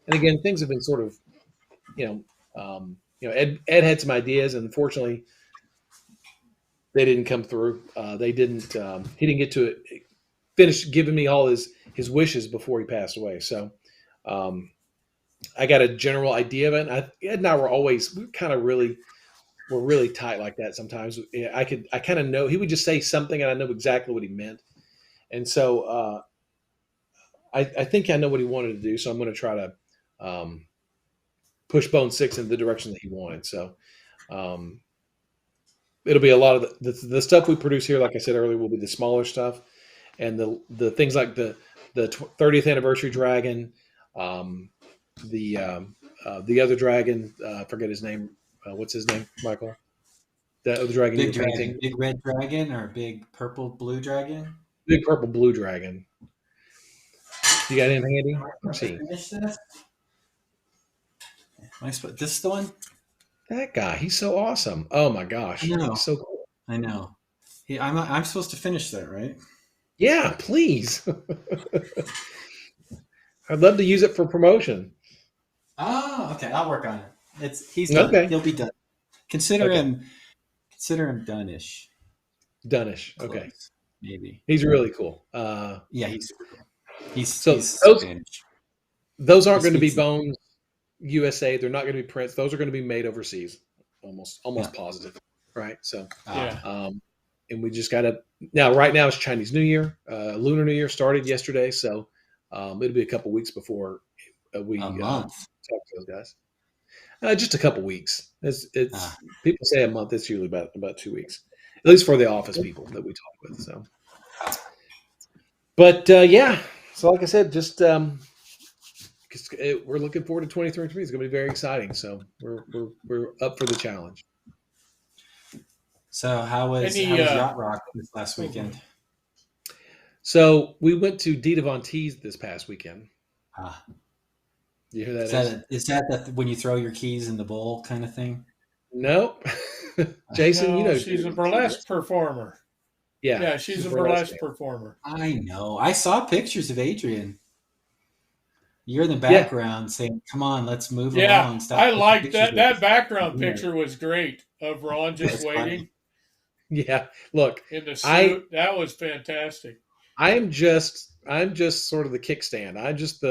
D: And again, things have been sort of, Ed had some ideas, and unfortunately, they didn't come through. They didn't. He didn't get to finish giving me all his wishes before he passed away. So, I got a general idea of it. Ed and I we're really tight like that sometimes. I kind of know he would just say something, and I know exactly what he meant. And so, I think I know what he wanted to do. So I'm going to try to push Bone Six in the direction that he wanted. So. It'll be a lot of the stuff we produce here. Like I said earlier, will be the smaller stuff, and the things like the 30th anniversary dragon, the other dragon. I forget his name. What's his name, Michael? The other dragon you
C: Big
D: were
C: dragon,
D: painting.
C: big red dragon, or big purple blue dragon.
D: Big purple blue dragon. You got him handy?
C: Am I
D: Where's
C: supposed to
D: he?
C: finish this? This is the one?
D: That guy. He's so awesome. Oh my
C: I
D: gosh,
C: know.
D: he's so cool.
C: I know. I'm supposed to finish that, right?
D: Yeah, please. I'd love to use it for promotion.
C: Oh, okay. I'll work on it. He's done.
D: Okay.
C: He'll be done. Consider
D: Okay.
C: him done-ish.
D: Donish. Okay.
C: Close, maybe.
D: He's really cool.
C: Yeah, he's super cool. He's
D: So those
C: Spanish.
D: those aren't
C: He
D: going to be
C: speaks-
D: Bones USA. They're not going to be prints. Those are going to be made overseas. Almost
C: Yeah.
D: positive. Right. So,
A: Yeah.
D: and we just got to now. Right now it's Chinese New Year. Lunar New Year started yesterday, so it'll be a couple weeks before we
C: A month.
D: talk to those guys. Just a couple weeks. It's
C: Ah.
D: people say a month. It's usually about 2 weeks, at least for the office people that we talk with. So, but yeah. So like I said, just we're looking forward to 2023. It's going to be very exciting. So we're up for the challenge.
C: So how was Yacht Rock this last weekend?
D: So we went to Dita Von Teese this past weekend.
C: Ah.
D: You hear that?
C: Is that when you throw your keys in the bowl kind of thing?
D: Nope. Jason,
A: No,
D: you know
A: she's a burlesque performer.
D: Yeah,
A: Yeah, she's a burlesque performer.
C: I know. I saw pictures of Adrian. You're in the background saying, "Come on, let's move along."
A: Yeah, I liked that. That background
C: Yeah.
A: picture was great of Ron just
C: That's
A: waiting
D: funny. Yeah. Look,
A: in the suit. That was fantastic.
D: I'm just sort of the kickstand. I'm just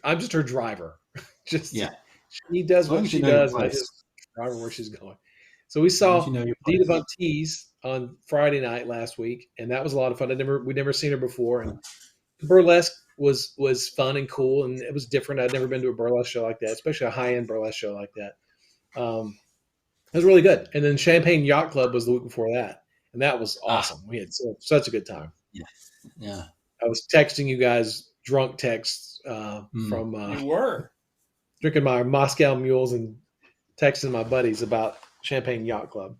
D: I'm just her driver. Just
C: Yeah.
D: She does
C: As long
D: what
C: as
D: she
C: you know your
D: does, and I
C: place.
D: just drive her where she's going. So we
C: As long
D: saw
C: as you know your
D: Dita
C: place.
D: Von Teese on Friday night last week, and that was a lot of fun. We'd never seen her before, and burlesque was fun and cool, and it was different. I'd never been to a burlesque show like that, especially a high end burlesque show like that. It was really good. And then Champagne Yacht Club was the week before that, and that was awesome. We had such a good time.
C: Yeah.
D: I was texting you guys drunk texts from
A: You were.
D: drinking my Moscow mules and texting my buddies about Champagne Yacht Club.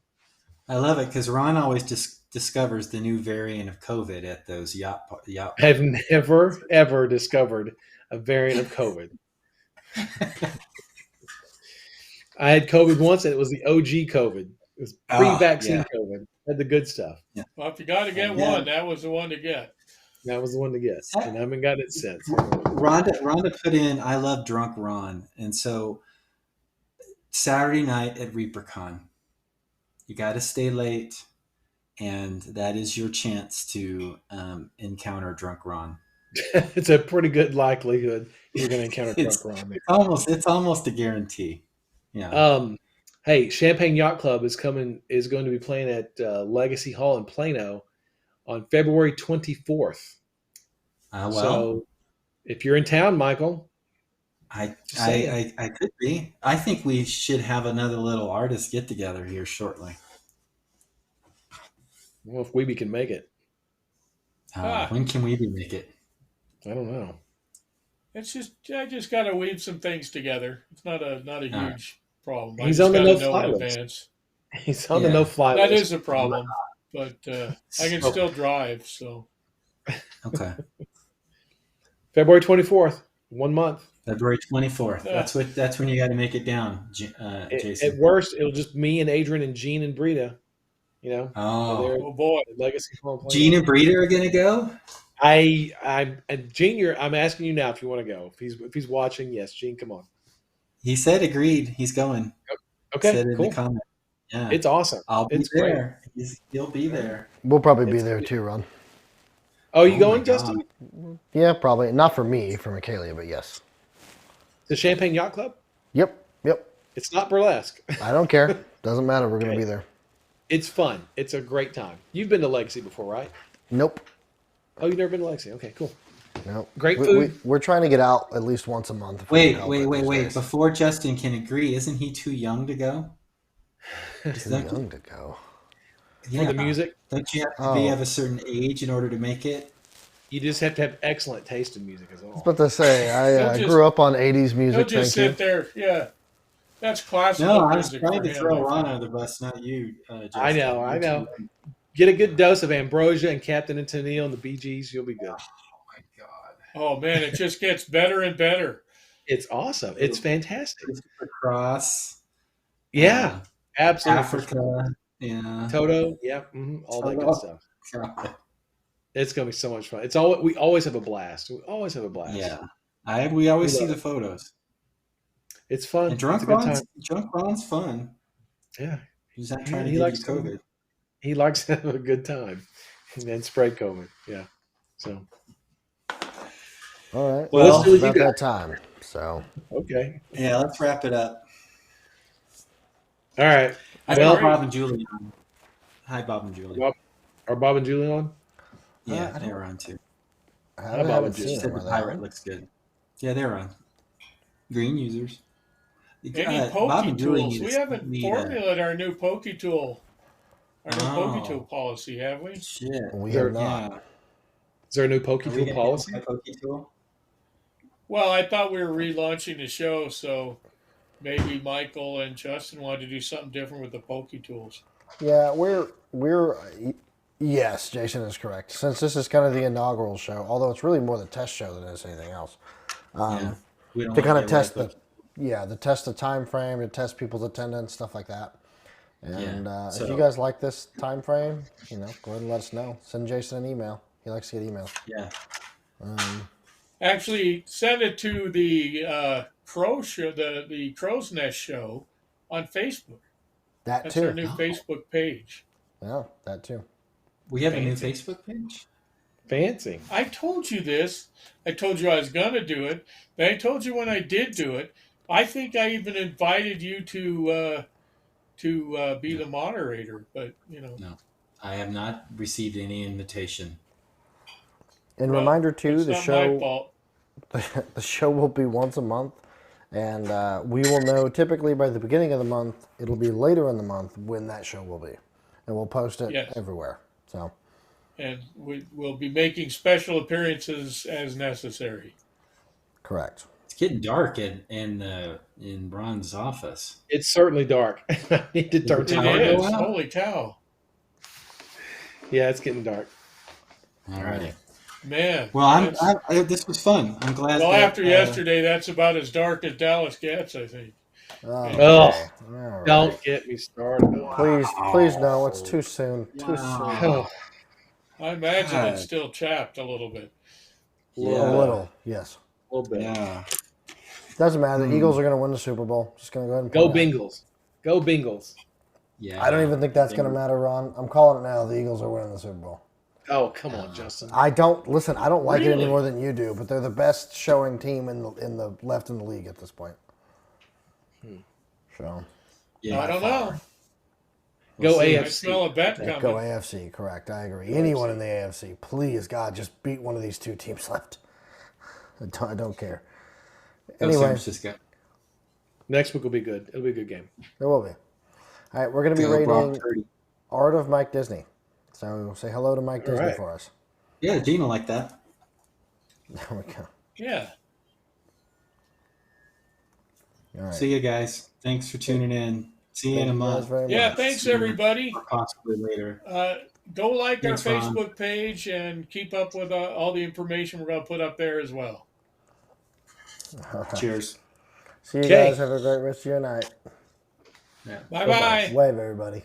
C: I love it because Ron always discovers the new variant of COVID at those yacht.
D: I've never ever discovered a variant of COVID. I had COVID once, and it was the OG COVID. It was pre-vaccine COVID. Had the good stuff.
C: Yeah.
A: Well, if you got to get one, that was the one to get.
D: That was the one to get, and I haven't got it since.
C: Rhonda put in, "I love drunk Ron," and so Saturday night at ReaperCon, you got to stay late, and that is your chance to encounter drunk Ron.
D: It's a pretty good likelihood you're going to encounter drunk Ron.
C: It's almost a guarantee. Yeah.
D: Hey, Champagne Yacht Club is going to be playing at Legacy Hall in Plano on February 24th. So if you're in town, Michael,
C: I could be. I think we should have another little artist get together here shortly.
D: Well, if Weeby can make it.
C: When can Weeby make it?
D: I don't know.
A: I just got to weave some things together. It's not a huge problem.
D: He's on the no-fly list. He's on the no-fly list.
A: That is a problem, but I can still drive. So
C: okay.
D: February 24th, 1 month.
C: February 24th. That's when you got to make it down, Jason.
D: At worst, it'll just me and Adrian and Gene and Brita. You know.
A: Oh boy,
D: Legacy Hall.
C: Gene and Brita are gonna go.
D: I'm Gene. I'm asking you now if you want to go. If he's watching, yes, Gene, come on.
C: He said agreed. He's going.
D: Okay,
C: said
D: cool.
C: In the comment. Yeah,
D: it's awesome.
C: I'll be there. He'll be there.
B: We'll probably be there too, Ron.
D: Oh, you going, Justin?
B: Yeah, probably. Not for me, for Michaelia, but yes.
D: The Champagne Yacht Club?
B: Yep.
D: It's not burlesque.
B: I don't care. Doesn't matter. We're going to be there.
D: It's fun. It's a great time. You've been to Legacy before, right?
B: Nope.
D: Oh, you've never been to Legacy? Okay, cool.
B: Nope.
D: Great food.
B: We're trying to get out at least once a month.
C: Wait. Before Justin can agree, isn't he too young to go?
B: Too young to go.
C: Yeah.
D: For the music?
C: Don't you have to be of a certain age in order to make it?
D: You just have to have excellent taste in music, is
B: I was
D: all.
B: about to say, I
A: He'll just
B: grew up on 80s
A: he'll
B: music,
A: just
B: thank you.
A: sit there. Yeah, that's
C: No,
A: classical
C: I was
A: music
C: trying
A: for
C: to
A: him, I
C: throw Ron
A: think.
C: under the bus, not you,
D: I
C: Justin.
D: know, I
C: You're
D: know.
C: too.
D: Get a good dose of Ambrosia and Captain and Tennille and the Bee Gees, you'll be good.
C: Oh my God.
A: Oh man, it just gets better and better.
D: It's awesome. It's fantastic.
C: Christopher Cross,
D: Yeah, absolutely.
C: Africa, yeah.
D: Toto, yeah, all that good stuff.
C: God.
D: It's gonna be so much fun. It's all we always have a blast. We always have a blast.
C: Yeah, we
D: We
C: always see
D: love
C: the
D: it.
C: photos.
D: It's fun.
C: And
D: It's a good time.
C: drunk Ron's fun.
D: Yeah,
C: He's not
D: he,
C: trying to
D: he
C: give you
D: likes to.
C: COVID.
D: He likes to have a good time, and then spread COVID. Yeah. So
B: All right.
D: Well, let's do
B: It's
D: what you
B: about
D: got.
B: that time. So,
D: Okay.
C: Yeah, let's wrap it up.
D: All right.
C: I
A: Well,
C: saw
A: great.
C: Bob and Julie on. Hi, Bob and Julie.
D: Bob, are Bob and Julie on?
C: Yeah,
B: I
C: they're on too.
B: I
D: Bob
B: haven't
D: and
B: seen
D: Julie.
C: Said
B: them.
C: the
B: Are they
C: pirate
B: on?
C: looks good. Yeah, they're on. Green users.
A: Any
C: Bob
A: pokey
C: and Julie
A: tools? We haven't formulated our new pokey tool, pokey tool policy, have we?
C: Shit.
B: We
D: Is there-
B: have not.
C: Yeah.
D: Is there a new Pokey
C: Are we
D: Tool
C: gonna
D: policy?
C: get a Pokey tool?
A: Well, I thought we were relaunching the show, so maybe Michael and Justin wanted to do something different with the pokey tools.
B: Yeah, yes, Jason is correct. Since this is kind of the inaugural show, although it's really more the test show than it is anything else.
C: Yeah. We don't
B: To
C: wanna
B: kind of
C: give away
B: test the test the time frame, to test people's attendance, stuff like that. And
C: Yeah,
B: if
C: so-
B: you guys like this time frame, go ahead and let us know. Send Jason an email. He likes to get emails.
C: Yeah.
A: Actually, send it to the Crow show, the Crow's Nest show on Facebook.
B: That
A: That's
B: too.
A: our new Facebook page.
B: Yeah, that too.
C: We have a new
A: Fancy.
C: Facebook page?
D: Fancy.
A: I told you this. I told you I was going to do it. Then I told you when I did do it. I think I even invited you to be the moderator, but
C: No. I have not received any invitation.
B: And
A: well,
B: reminder too,
A: it's
B: the
A: not my
B: show
A: fault.
B: the show will be once a month, and we will know typically by the beginning of the month. It'll be later in the month when that show will be, and we'll post it
A: Yes.
B: everywhere. So
A: And we'll be making special appearances as necessary.
B: correct.
C: It's getting dark in Ron's office.
D: It's certainly dark. I need to turn
A: It
D: some
C: Power
A: is.
C: go out?
A: Holy cow.
D: Yeah, it's getting dark.
C: Alrighty.
A: Man.
C: Well,
A: that's-
C: this was fun. I'm glad.
A: well,
C: that,
A: after yesterday, that's about as dark as Dallas gets, I think.
B: Okay.
D: Oh,
B: All right.
D: Don't get me started.
B: Please no. It's too soon. Too
C: Wow.
B: soon.
D: Oh,
A: I imagine
C: God.
A: it's still chapped a little bit.
C: Yeah.
B: A little, yes.
D: a little bit.
C: Yeah.
B: Doesn't matter. The Eagles are going to win the Super Bowl. Just going to go ahead and
D: Go
B: point out.
D: Bengals. Go Bengals.
C: Yeah.
B: I don't even think that's going to matter, Ron. I'm calling it now. The Eagles are winning the Super Bowl.
D: Oh, come on, Justin.
B: I don't listen. I don't like it any
A: Really?
B: more than you do, but they're the best showing team in the left in the league at this point. So
C: Yeah.
A: I don't know.
D: Go
C: see.
A: I
D: AFC.
A: smell a bet coming.
B: go AFC. Correct. I agree. Anyone in the AFC, please God, just beat one of these two teams left. I don't care.
C: Go San
B: Anyway,
C: Francisco.
D: Next week will be good. It'll be a good game.
B: there will be. All right, we're going to be
C: Go Brock
B: rating
C: Purdy.
B: Art of Mike Disney. So say hello to Mike Disney
D: right.
B: for us.
C: Yeah, Gina like that.
B: There we go.
A: Yeah.
B: All right.
C: See you guys. Thanks for tuning in. See you in a
B: Thank you guys
C: month.
B: very
A: Yeah,
B: much.
A: thanks, everybody.
C: Or possibly later.
A: Go like
C: Thanks,
A: our
C: Ron.
A: Facebook page and keep up with all the information we're going to put up there as well.
B: All right.
C: Cheers.
B: See you
D: Okay.
B: guys. Have a great rest of your night.
C: Yeah.
A: Bye-bye.
B: Wave, everybody.